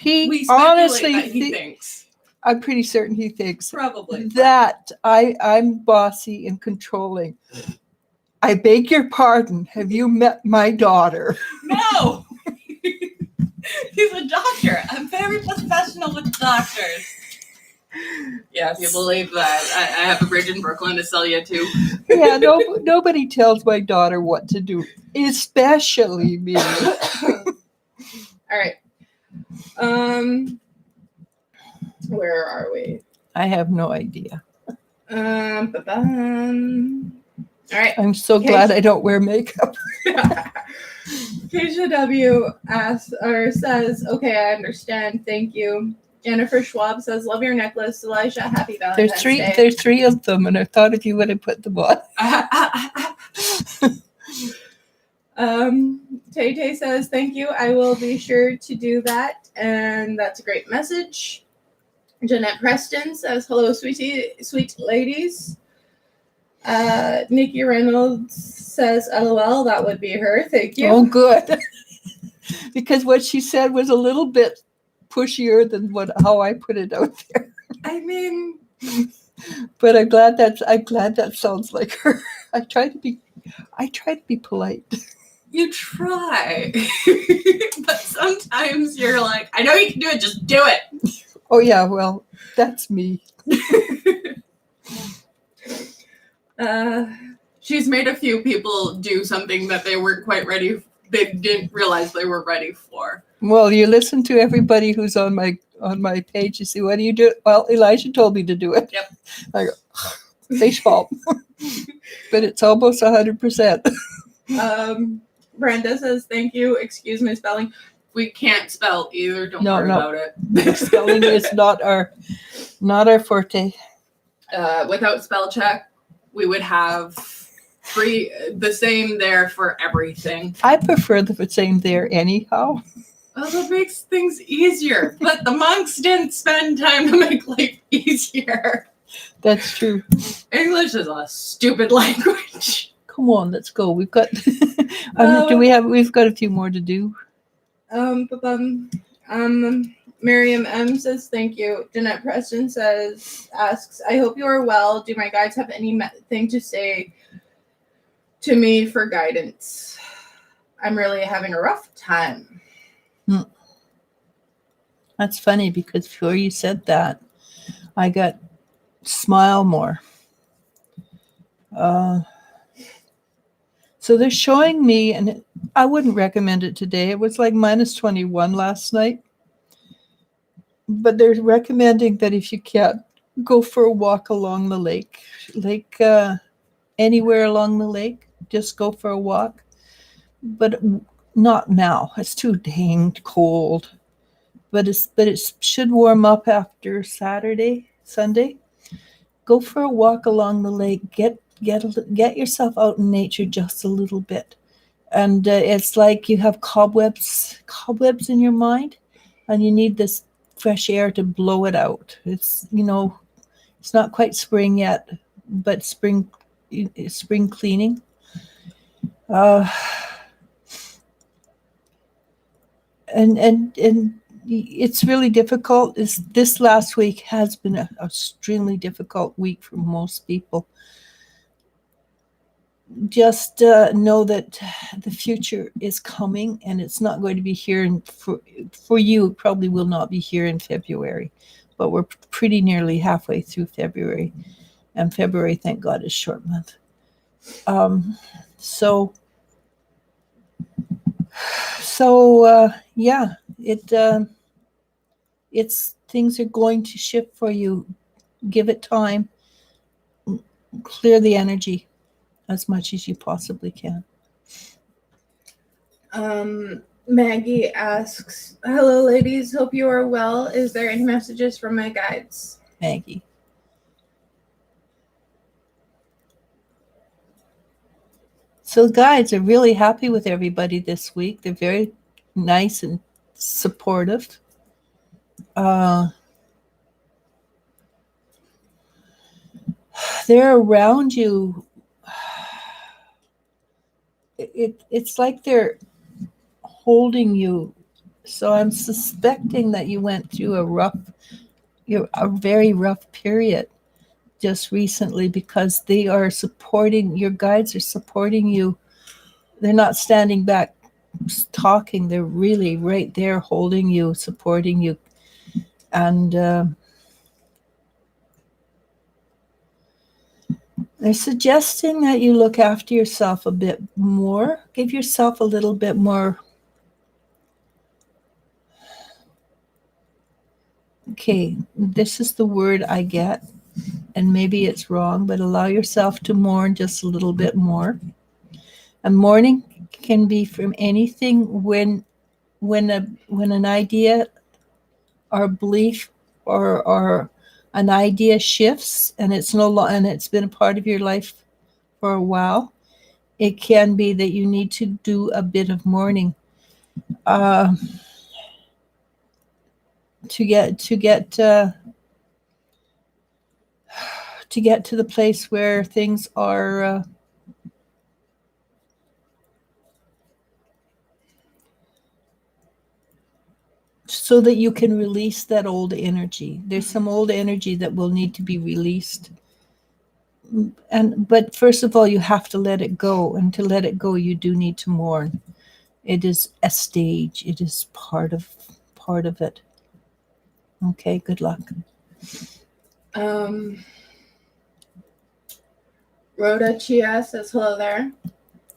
we honestly that he thinks. I'm pretty certain he thinks probably that I'm bossy and controlling. I beg your pardon. Have you met my daughter? No. He's a doctor. I'm very professional with doctors. Yeah, if you believe that. I have a bridge in Brooklyn to sell you to. Yeah, nobody tells my daughter what to do, especially me. All right. Where are we? I have no idea. All right. I'm so glad I don't wear makeup. Keisha W asks or says, "Okay, I understand. Thank you." Jennifer Schwab says, "Love your necklace, Eliz-sha. Happy Valentine's Day." There's three of them, and I thought if you would have put them on. Tay Tay says, "Thank you. I will be sure to do that." And that's a great message. Jeanette Preston says, "Hello, sweet ladies." Nikki Reynolds says, "LOL, that would be her. Thank you." Oh, good. Because what she said was a little bit pushier than how I put it out there. I mean, but I'm glad that sounds like her. I try to be polite. You try, but sometimes you're like, "I know you can do it. Just do it." Oh yeah, well, that's me. She's made a few people do something that they weren't quite ready. They didn't realize they were ready for. Well, you listen to everybody who's on my page. You see, what do you do? Well, Eliz-sha told me to do it. Yep. I go, baseball. But it's almost 100%. Brenda says, "Thank you. Excuse my spelling." We can't spell either. Don't worry about it. Spelling is not our forte. Without spell check, we would have the same there for everything. I prefer the same there anyhow. Well, that makes things easier. But the monks didn't spend time to make life easier. That's true. English is a stupid language. Come on, let's go. We've got we've got a few more to do. Miriam M says, "Thank you." Jeanette Preston asks, "I hope you are well. Do my guides have anything to say to me for guidance? I'm really having a rough time." That's funny because before you said that, I got smile more. So they're showing me, and I wouldn't recommend it today. It was like minus 21 last night. But they're recommending that if you can't, go for a walk along the lake. Anywhere along the lake, just go for a walk. But not now. It's too dang cold. But it should warm up after Sunday. Go for a walk along the lake. Get yourself out in nature just a little bit. And it's like you have cobwebs in your mind, and you need this fresh air to blow it out. It's it's not quite spring yet, but spring cleaning. And it's really difficult. This last week has been an extremely difficult week for most people. Just know that the future is coming, and it's not going to be here. For you, it probably will not be here in February, but we're pretty nearly halfway through February, and February, thank God, is short month. Yeah, it's things are going to shift for you. Give it time. Clear the energy as much as you possibly can. Maggie asks, "Hello, ladies. Hope you are well. Is there any messages from my guides?" Maggie. So guides are really happy with everybody this week. They're very nice and supportive. They're around you. It's like they're holding you. So I'm suspecting that you went through a very rough period just recently, because they are supporting, your guides are supporting you. They're not standing back talking. They're really right there holding you, supporting you. And they're suggesting that you look after yourself a bit more. Give yourself a little bit more Okay, this is the word I get, and maybe it's wrong, but allow yourself to mourn just a little bit more. And mourning can be from anything when an idea or belief or an idea shifts and it's and it's been a part of your life for a while. It can be that you need to do a bit of mourning uh, to get to the place where things are so that you can release that old energy. There's some old energy that will need to be released. But first of all, you have to let it go. And to let it go, you do need to mourn. It is a stage. It is part of it. Okay, good luck. Rhoda Chia says hello there.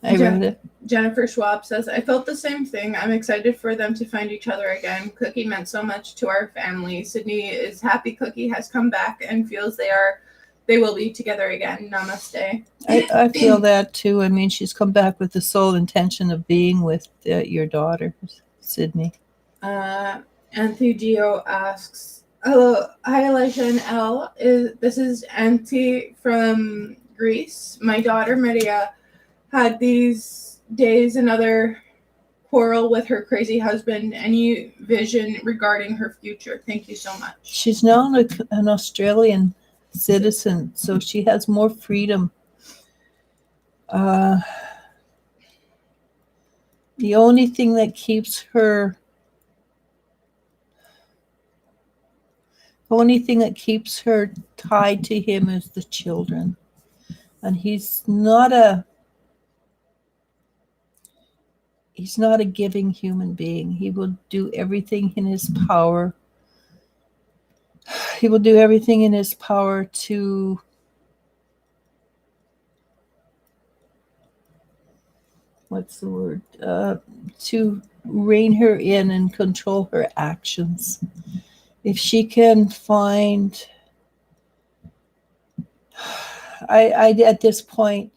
I read it. Jennifer Schwab says, I felt the same thing. I'm excited for them to find each other again. Cookie meant so much to our family. Sydney is happy Cookie has come back and feels they will be together again. Namaste. I feel that too. I mean, she's come back with the sole intention of being with your daughter, Sydney. Anthony Gio asks, hello, hi Eliz-sha and Elle. This is Auntie from Greece. My daughter Maria had these days another quarrel with her crazy husband. Any vision regarding her future? Thank you so much. She's now an Australian citizen, so she has more freedom. The only thing that keeps her tied to him is the children. And he's not a giving human being. He will do everything in his power. He will do everything in his power to to rein her in and control her actions. If she can find, I at this point,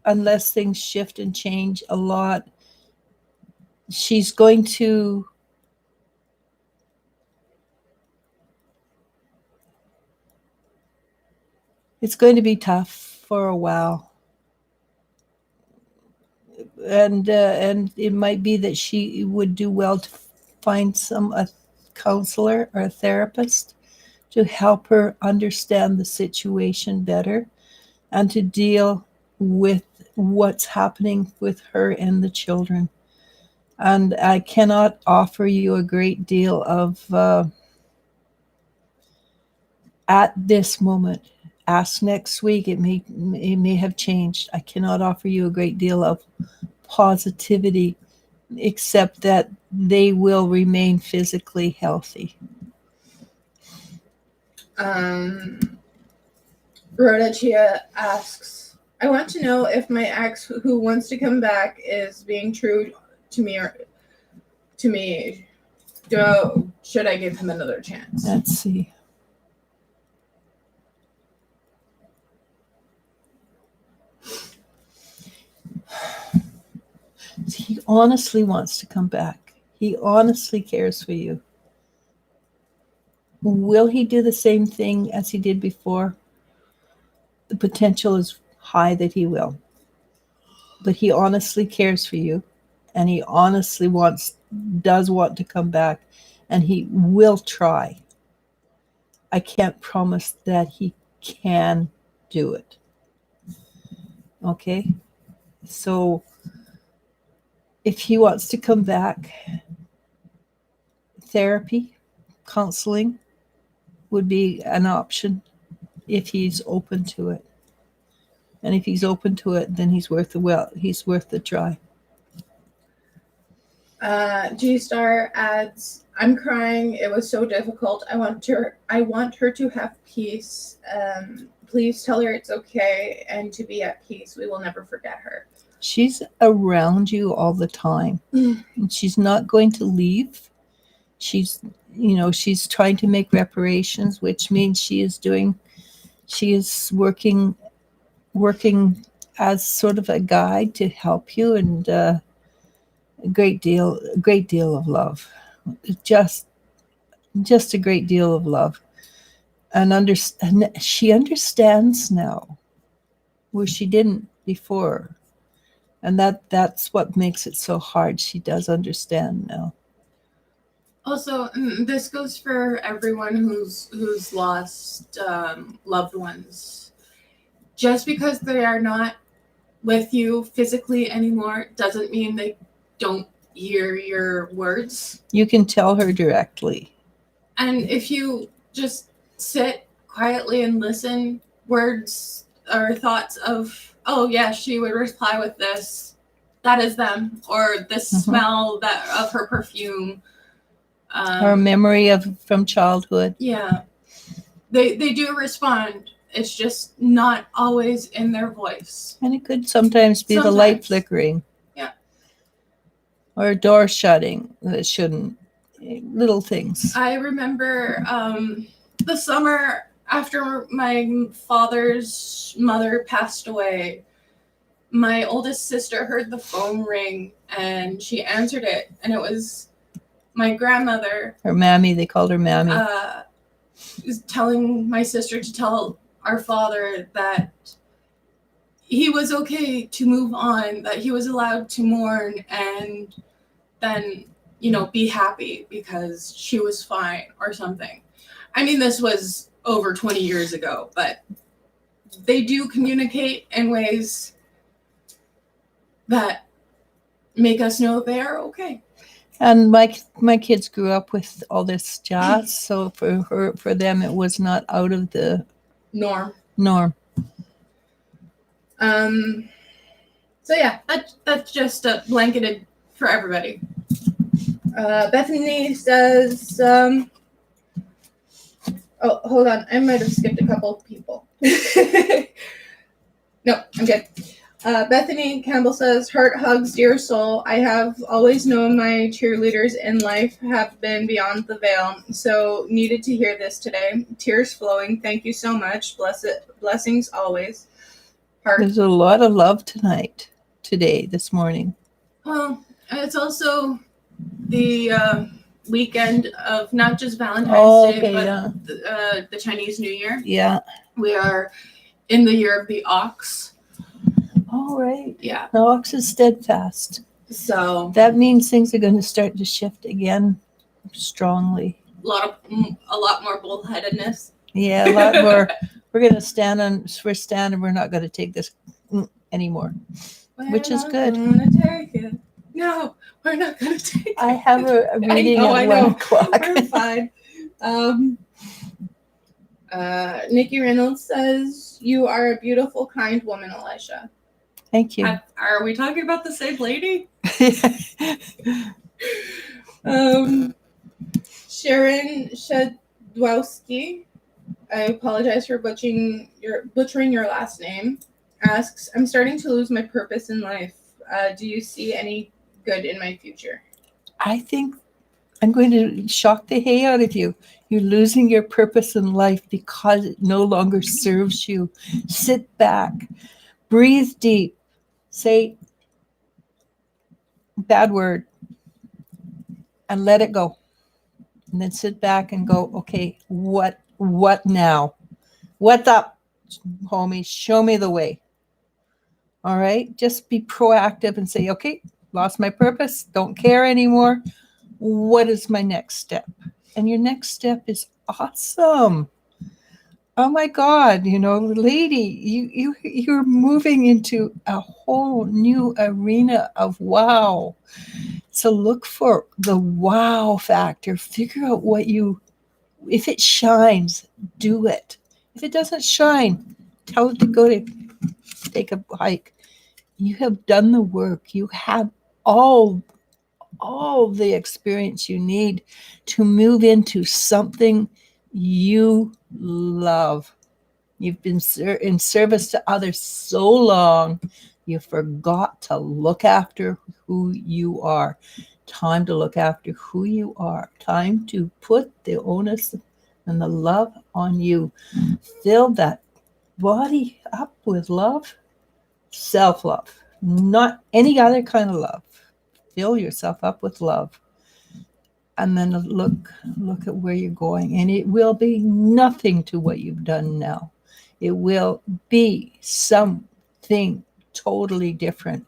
unless things shift and change a lot, she's going to it's going to be tough for a while. And it might be that she would do well to find a counselor or a therapist to help her understand the situation better and to deal with what's happening with her and the children. And I cannot offer you a great deal of at this moment. Ask next week. It may have changed. I cannot offer you a great deal of positivity, except that they will remain physically healthy. Rhoda Chia asks, I want to know if my ex who wants to come back is being true to me should I give him another chance? Let's see. He honestly wants to come back. He honestly cares for you. Will he do the same thing as he did before? The potential is high that he will. But he honestly cares for you, and he honestly does want to come back, and he will try. I can't promise that he can do it. Okay? So if he wants to come back, therapy, counseling would be an option if he's open to it. And if he's open to it, then he's worth the try. G-Star adds, I'm crying. It was so difficult. I want her to have peace. Please tell her it's okay and to be at peace. We will never forget her. She's around you all the time. And she's not going to leave. She's, she's trying to make reparations, which means she is working as sort of a guide to help you, and a great deal of love, just a great deal of love, and she understands now where she didn't before, and that's what makes it so hard. She does understand now. Also, this goes for everyone who's lost loved ones. Just because they are not with you physically anymore doesn't mean they don't hear your words. You can tell her directly. And if you just sit quietly and listen, words or thoughts of, oh yeah, she would reply with this, that is them, or this smell of her perfume. Or memory from childhood. Yeah. They do respond. It's just not always in their voice. And it could sometimes be the light flickering. Yeah. Or a door shutting that shouldn't. Little things. I remember the summer after my father's mother passed away, my oldest sister heard the phone ring and she answered it, and it was my grandmother. Her mammy, they called her mammy. Was telling my sister to tell our father that he was okay to move on, that he was allowed to mourn, and then, be happy because she was fine or something. I mean, this was over 20 years ago, but they do communicate in ways that make us know they are okay. And my kids grew up with all this jazz, so for them it was not out of the norm. So yeah, that's just blanketed for everybody. Bethany says, oh, hold on, I might have skipped a couple of people. No, I'm good. Bethany Campbell says, heart hugs, dear soul. I have always known my cheerleaders in life have been beyond the veil, so needed to hear this today. Tears flowing. Thank you so much. Blessings always. Heart. There's a lot of love this morning. Well, it's also the weekend of not just Valentine's Day, but the Chinese New Year. Yeah. We are in the year of the ox. Oh, right. Yeah. The ox is steadfast. So that means things are going to start to shift again strongly. A lot more bullheadedness. Yeah, a lot more. We're going to stand and we're not going to take this anymore, which is good. We're not going to take it. No, we're not going to take it. I have a reading at 1 o'clock. We're fine. Nikki Reynolds says, you are a beautiful, kind woman, Eliz-sha. Thank you. Are we talking about the same lady? Sharon Shadwowski, I apologize for butchering your last name, asks, I'm starting to lose my purpose in life. Do you see any good in my future? I think I'm going to shock the hay out of you. You're losing your purpose in life because it no longer serves you. Sit back, breathe deep, say bad word, and let it go. And then sit back and go, okay, what now? What's up, homie? Show me the way. All right? Just be proactive and say, okay, lost my purpose, don't care anymore. What is my next step? And your next step is awesome. Oh my God, lady, you're moving into a whole new arena of wow. So look for the wow factor. Figure out if it shines, do it. If it doesn't shine, tell it to go to take a hike. You have done the work. You have all the experience you need to move into something you love. You've been in service to others so long, you forgot to look after who you are. Time to look after who you are. Time to put the onus and the love on you. Fill that body up with love, self-love, not any other kind of love. Fill yourself up with love. And then look at where you're going. And it will be nothing to what you've done now. It will be something totally different.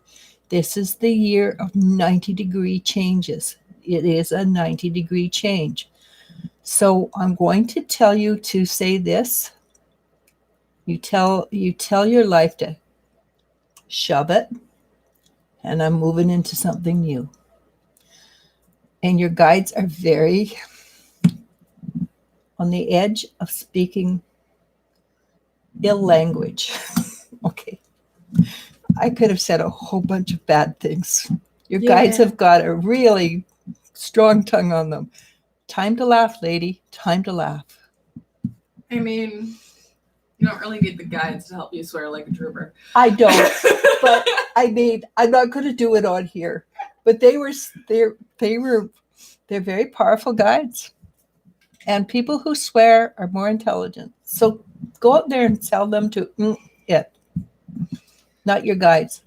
This is the year of 90-degree changes. It is a 90-degree change. So I'm going to tell you to say this. You tell your life to shove it, and I'm moving into something new. And your guides are very on the edge of speaking ill language. Okay. I could have said a whole bunch of bad things. Your guides have got a really strong tongue on them. Time to laugh, lady. Time to laugh. I mean, you don't really need the guides to help you swear like a trooper. I don't. But I'm not going to do it on here. But they're very powerful guides. And people who swear are more intelligent. So go out there and tell them to it. Not your guides.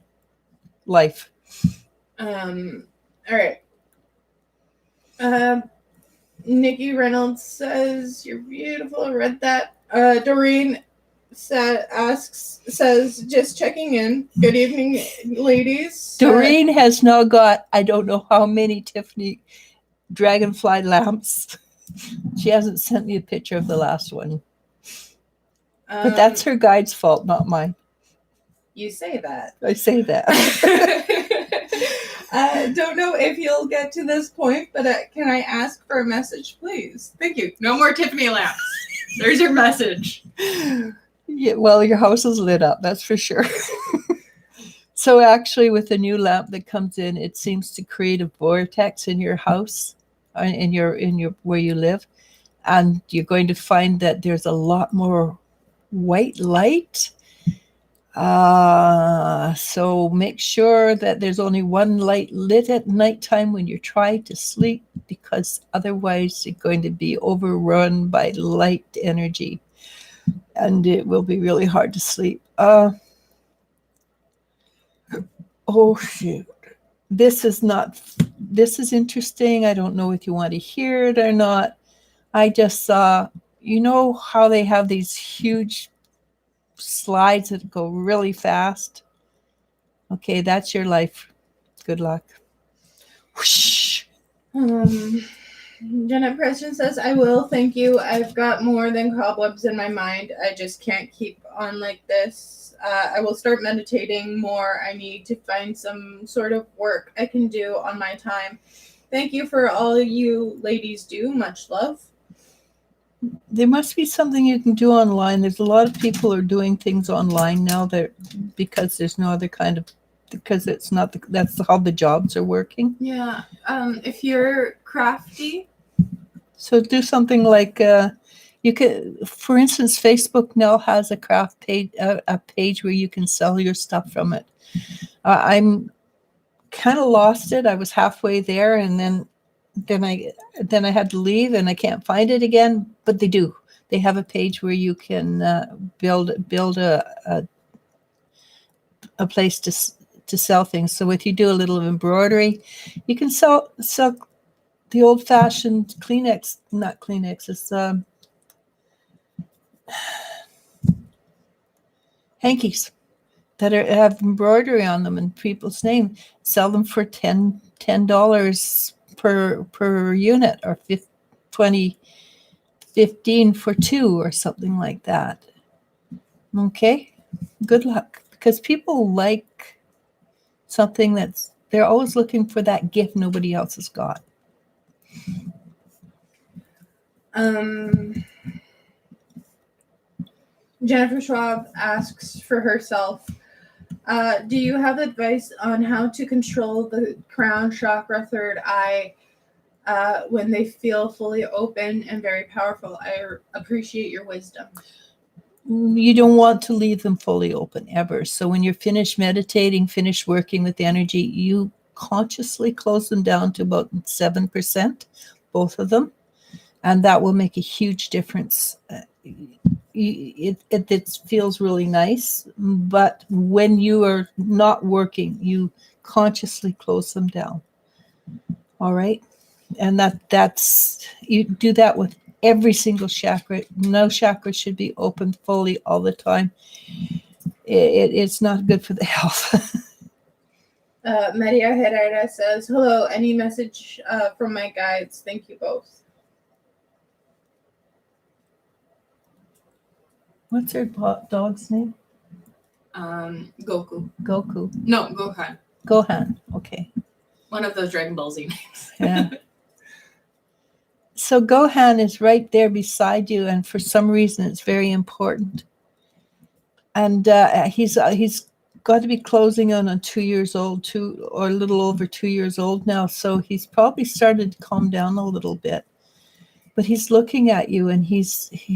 Life. All right. Nikki Reynolds says, you're beautiful. I read that. Doreen says, just checking in. Good evening, ladies. Doreen has now got, I don't know how many Tiffany dragonfly lamps. She hasn't sent me a picture of the last one. But that's her guide's fault, not mine. You say that. I say that. I don't know if you'll get to this point, but can I ask for a message, please? Thank you. No more Tiffany lamps. There's your message. Yeah, well, your house is lit up, that's for sure. So actually, with the new lamp that comes in, it seems to create a vortex in your house, in your where you live, and you're going to find that there's a lot more white light. So make sure that there's only one light lit at nighttime when you're trying to sleep, because otherwise you're going to be overrun by light energy and it will be really hard to sleep. Oh shoot. This is interesting. I don't know if you want to hear it or not. I just saw, you know how they have these huge slides that go really fast? Okay, that's your life. Good luck. Whoosh. Janet Preston says, I will, thank you. I've got more than cobwebs in my mind. I just can't keep on like this. I will start meditating more. I need to find some sort of work I can do on my time. Thank you for all you ladies do. Much love. There must be something you can do online. There's a lot of people are doing things online now because there's no other kind of, because it's not that's how the jobs are working. Yeah. If you're crafty. So do something like you could, for instance, Facebook now has a craft page, a page where you can sell your stuff from it. I'm kind of lost it. I was halfway there, and then I had to leave, and I can't find it again. But they do. They have a page where you can build a place to sell things. So if you do a little embroidery, you can sell the old-fashioned Kleenex, not Kleenex, it's hankies that have embroidery on them and people's name. Sell them for $10 per unit, or 15 for two, or something like that. Okay, good luck, because people like something they're always looking for that gift nobody else has got. Jennifer Schwab asks for herself, do you have advice on how to control the crown chakra, third eye, when they feel fully open and very powerful? I appreciate your wisdom. You don't want to leave them fully open ever. So when you're finished meditating, finished working with the energy, you consciously close them down to about 7%, both of them, and that will make a huge difference. It feels really nice, but when you are not working, you consciously close them down. All right, and that's you do that with every single chakra. No chakra should be open fully all the time. It's not good for the health. Maria Herrera says, hello, any message from my guides? Thank you both. What's her dog's name? Goku. Goku. No, Gohan. Gohan. Okay. One of those Dragon Ball Z names. Yeah. So Gohan is right there beside you, and for some reason it's very important. And he's got to be closing in on 2 years old, or a little over 2 years old now. So he's probably started to calm down a little bit. But he's looking at you, and he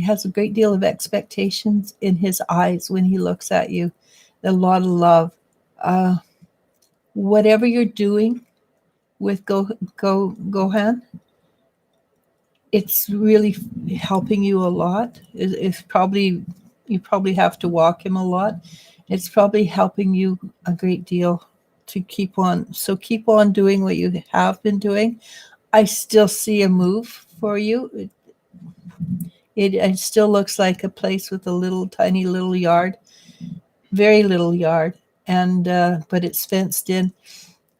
has a great deal of expectations in his eyes when he looks at you. A lot of love. Whatever you're doing with Gohan, it's really helping you a lot. It's probably, you probably have to walk him a lot. It's probably helping you a great deal to keep on. So keep on doing what you have been doing. I still see a move for you. It still looks like a place with a little tiny little yard, very little yard, and but it's fenced in,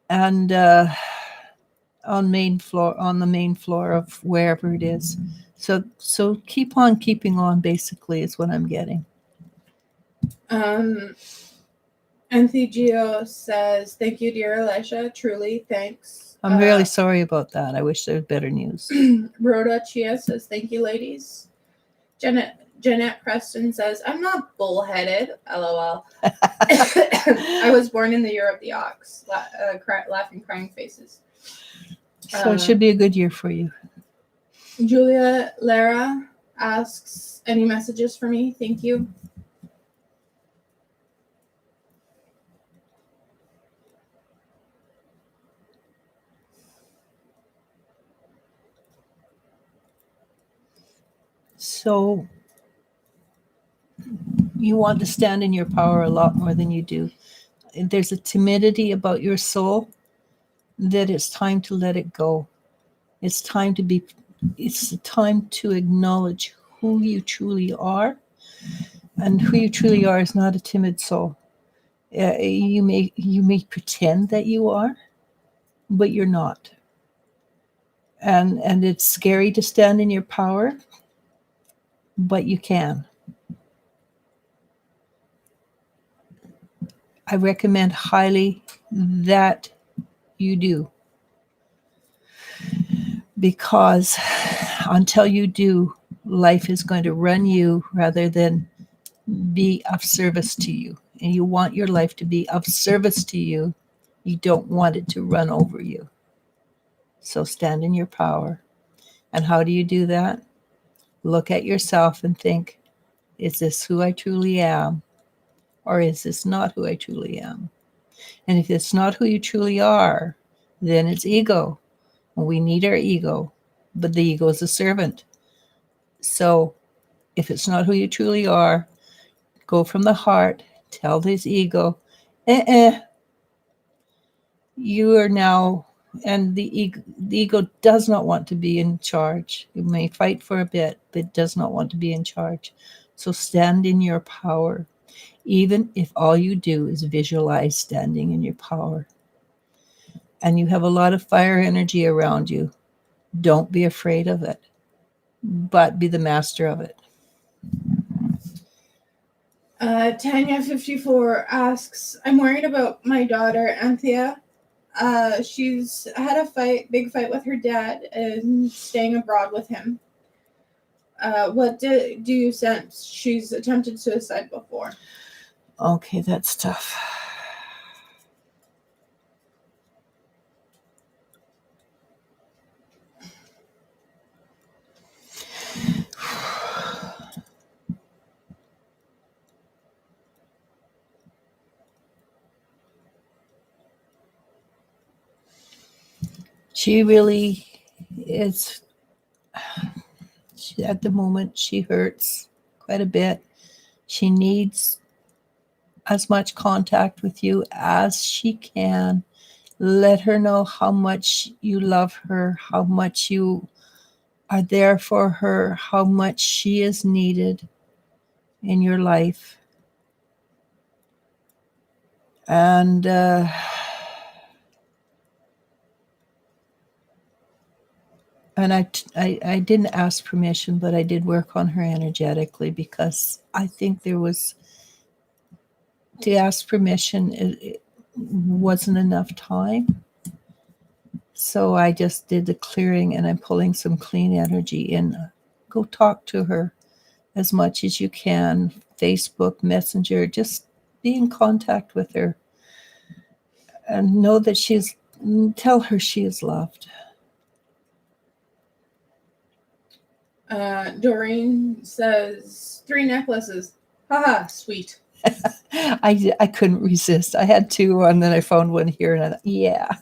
and on the main floor of wherever it is. So keep on keeping on, basically, is what I'm getting. Anthony Gio says, thank you, dear Eliz-sha. Truly, thanks. I'm really sorry about that. I wish there was better news. Rhoda Chia says, thank you, ladies. Jeanette Preston says, I'm not bullheaded. LOL. I was born in the year of the ox. Laughing, crying faces. So it should be a good year for you. Julia Lara asks, any messages for me? Thank you. So you want to stand in your power a lot more than you do. There's a timidity about your soul that it's time to let it go. It's time to acknowledge who you truly are. And who you truly are is not a timid soul. You may pretend that you are, but you're not. And it's scary to stand in your power, but you can. I recommend highly that you do. Because until you do, life is going to run you rather than be of service to you. And you want your life to be of service to you. You don't want it to run over you. So stand in your power. And how do you do that? Look at yourself and think, is this who I truly am? Or is this not who I truly am? And if it's not who you truly are, then it's ego. And we need our ego, but the ego is a servant. So if it's not who you truly are, go from the heart, tell this ego, you are now, and the ego does not want to be in charge. It may fight for a bit, but it does not want to be in charge. So stand in your power, even if all you do is visualize standing in your power. And you have a lot of fire energy around you. Don't be afraid of it, but be the master of it. Tanya54 asks, I'm worried about my daughter, Anthea. She's had a big fight with her dad and staying abroad with him. What do you sense? She's attempted suicide before. Okay, that's tough. She really is. At the moment, she hurts quite a bit. She needs as much contact with you as she can. Let her know how much you love her, how much you are there for her, how much she is needed in your life. And I didn't ask permission, but I did work on her energetically, because I think there was, to ask permission, it wasn't enough time. So I just did the clearing, and I'm pulling some clean energy in. Go talk to her as much as you can. Facebook, Messenger, just be in contact with her. And know that tell her she is loved. Doreen says 3 necklaces. Haha, sweet. I couldn't resist. I had 2, and then I found one here, and I thought, yeah.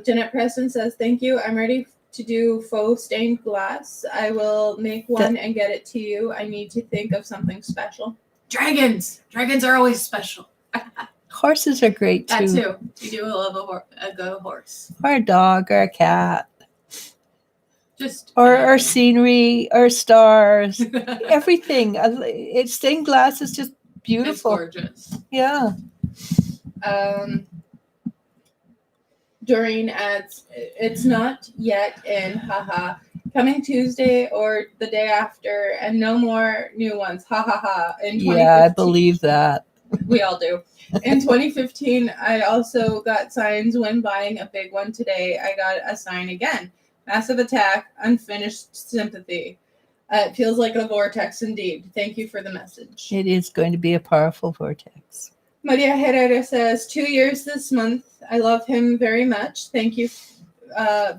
Jeanette Preston says, thank you. I'm ready to do faux stained glass. I will make one and get it to you. I need to think of something special. Dragons! Dragons are always special. Horses are great too. That too. You do love a good horse. Or a dog, or a cat. Just or scenery, or stars. Everything. Stained glass is just beautiful. It's gorgeous. Yeah. Doreen adds, it's not yet in, haha. Coming Tuesday or the day after, and no more new ones, ha ha ha. In 2015, yeah, I believe that. We all do. In 2015, I also got signs when buying a big one. Today, I got a sign again. Massive attack, unfinished sympathy. It feels like a vortex indeed. Thank you for the message. It is going to be a powerful vortex. Maria Herrera says, 2 years this month. I love him very much. Thank you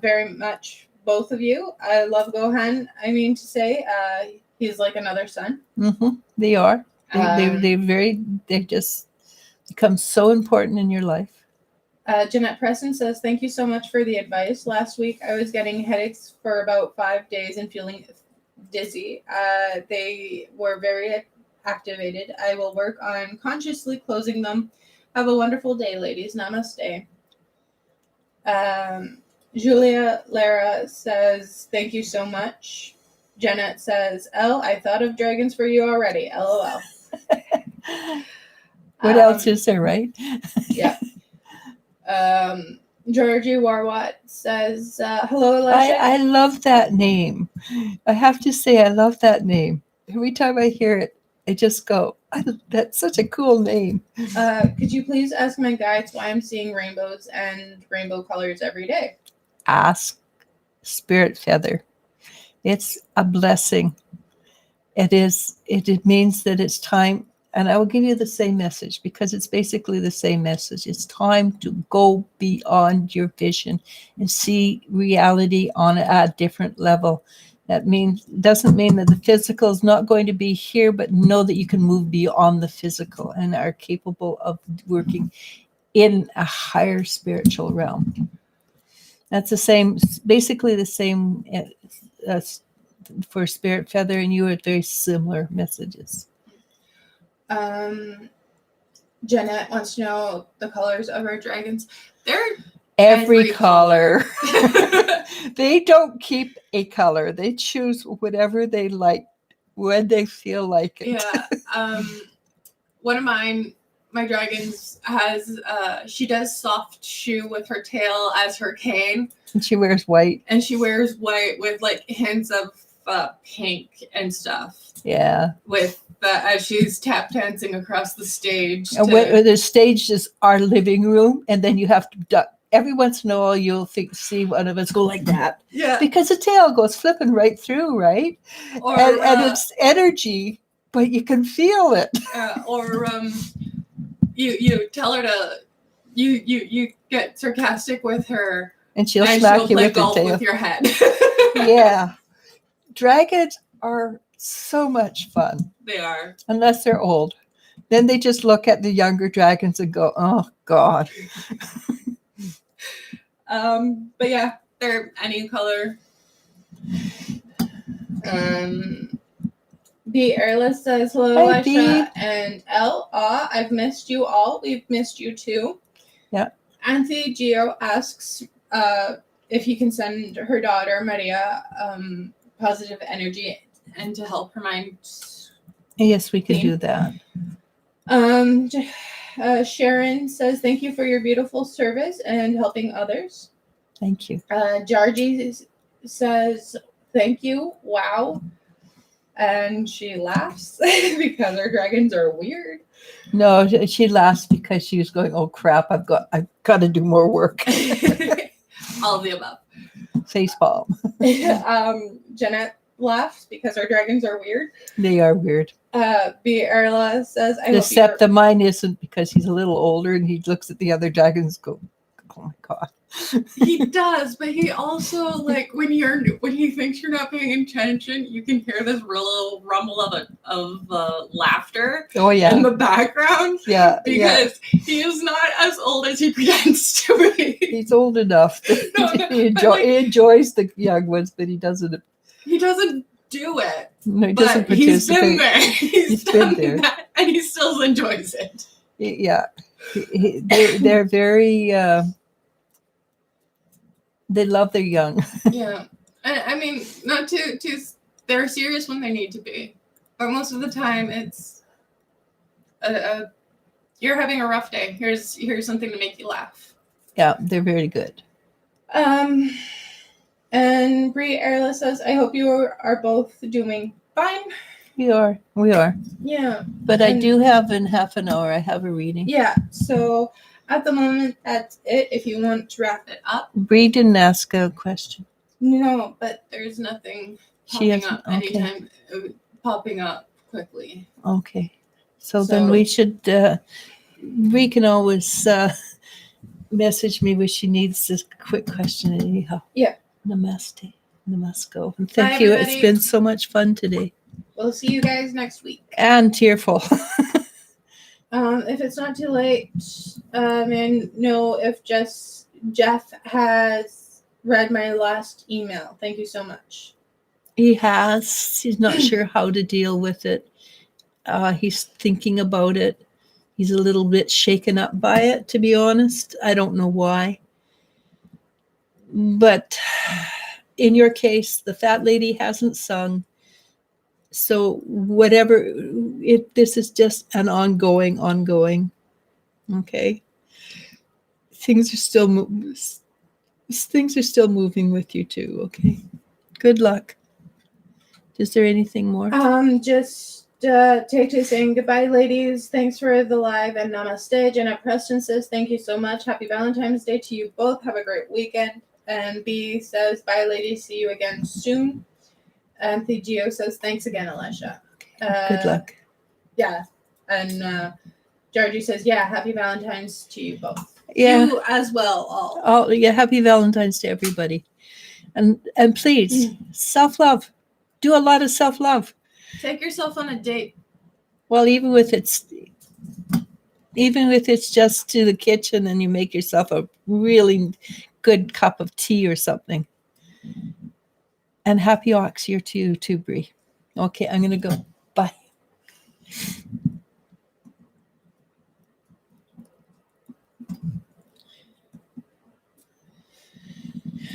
very much, both of you. I love Gohan. I mean to say, he's like another son. Mm-hmm. They are. They just become so important in your life. Jeanette Preston says, thank you so much for the advice. Last week, I was getting headaches for about 5 days and feeling dizzy. They were very activated. I will work on consciously closing them. Have a wonderful day, ladies. Namaste. Julia Lara says, thank you so much. Janet says, I thought of dragons for you already. LOL. What else is there, right? Yeah. Georgie Warwatt says, hello, Eliz-sha. I love that name. I have to say, I love that name. Every time I hear it, I just go, that's such a cool name. Could you please ask my guides why I'm seeing rainbows and rainbow colors every day? Ask Spirit Feather. It's a blessing. It is. It means that it's time. And I will give you the same message, because it's basically the same message. It's time to go beyond your vision and see reality on a different level. That doesn't mean that the physical is not going to be here, but know that you can move beyond the physical and are capable of working in a higher spiritual realm. That's the same, basically the same for Spirit Feather, and you are very similar messages. Jeanette wants to know the colors of our dragons. They're every color. They don't keep a color. They choose whatever they like when they feel like it. Yeah. One of my dragons has, she does soft shoe with her tail as her cane. And she wears white. And she wears white with like hints of pink and stuff. Yeah. With as she's tap dancing across the stage. And the stage is our living room, and then you have to duck. Every once in a while, you'll see one of us go like that. Yeah. Because the tail goes flipping right through, right? And it's energy, but you can feel it. You tell her to you get sarcastic with her, and she'll smack you with the tail with your head. Yeah. Dragons are so much fun. They are. Unless they're old. Then they just look at the younger dragons and go, oh, God. But yeah, they're any color. B. Airless says, hello, Hi, Eliz-sha B. and L. I've missed you all. We've missed you too. Yeah. Anthony Gio asks if he can send her daughter, Maria, positive energy and to help her mind. Yes, we can do that. Sharon says, thank you for your beautiful service and helping others. Thank you. Georgie says, thank you. Wow. And she laughs because our dragons are weird. No, she laughs because she was going, oh crap, I've got to do more work. All of the above. Facepalm. Jeanette laughs because our dragons are weird. They are weird. B. Erla says, I hope Except the mine isn't, because he's a little older and he looks at the other dragons and goes, oh my God. He does, but he also, like, when he thinks you're not paying attention, you can hear this real rumble of laughter Oh yeah. in the background. Yeah. Because he is not as old as he pretends to be. He's old enough. He enjoys the young ones, but he doesn't. He doesn't do it. No, he But doesn't he's participate. been there. He's been done there. that, and he still enjoys it. Yeah. They're very. They love their young. Yeah. I mean, not too. They're serious when they need to be, but most of the time it's you're having a rough day. Here's something to make you laugh. Yeah, they're very good. And Brie Erla says, I hope you are both doing fine. We are. Yeah. But I do have in half an hour. I have a reading. Yeah. So at the moment, that's it. If you want to wrap it up. Bree didn't ask a question. No, but there's nothing She popping hasn't. up anytime. Popping up quickly. Okay. So then we should. Bree can always message me when she needs this quick question. Anyhow. Yeah. Namaste. Namasko. And Bye, thank you. everybody. It's been so much fun today. We'll see you guys next week. And tearful. If it's not too late, and know if Jeff has read my last email. Thank you so much. He has. He's not sure how to deal with it. He's thinking about it. He's a little bit shaken up by it, to be honest. I don't know why. But in your case, the fat lady hasn't sung. So whatever, this is just an ongoing. Okay. Things are still moving with you too. Okay. Good luck. Is there anything more? Just take to saying goodbye, ladies. Thanks for the live and namaste. Jenna Preston says thank you so much. Happy Valentine's Day to you both. Have a great weekend. And B says bye, ladies. See you again soon. And Gio says thanks again, Eliz-sha. Good luck. Yeah. And Georgie says, yeah, happy Valentine's to you both. Yeah. You as well, all. Oh yeah, happy Valentine's to everybody. And please, self-love. Do a lot of self-love. Take yourself on a date. Well, even if it's just to the kitchen and you make yourself a really good cup of tea or something. And happy Ox year to you too, Bree. Okay, I'm going to go. Bye.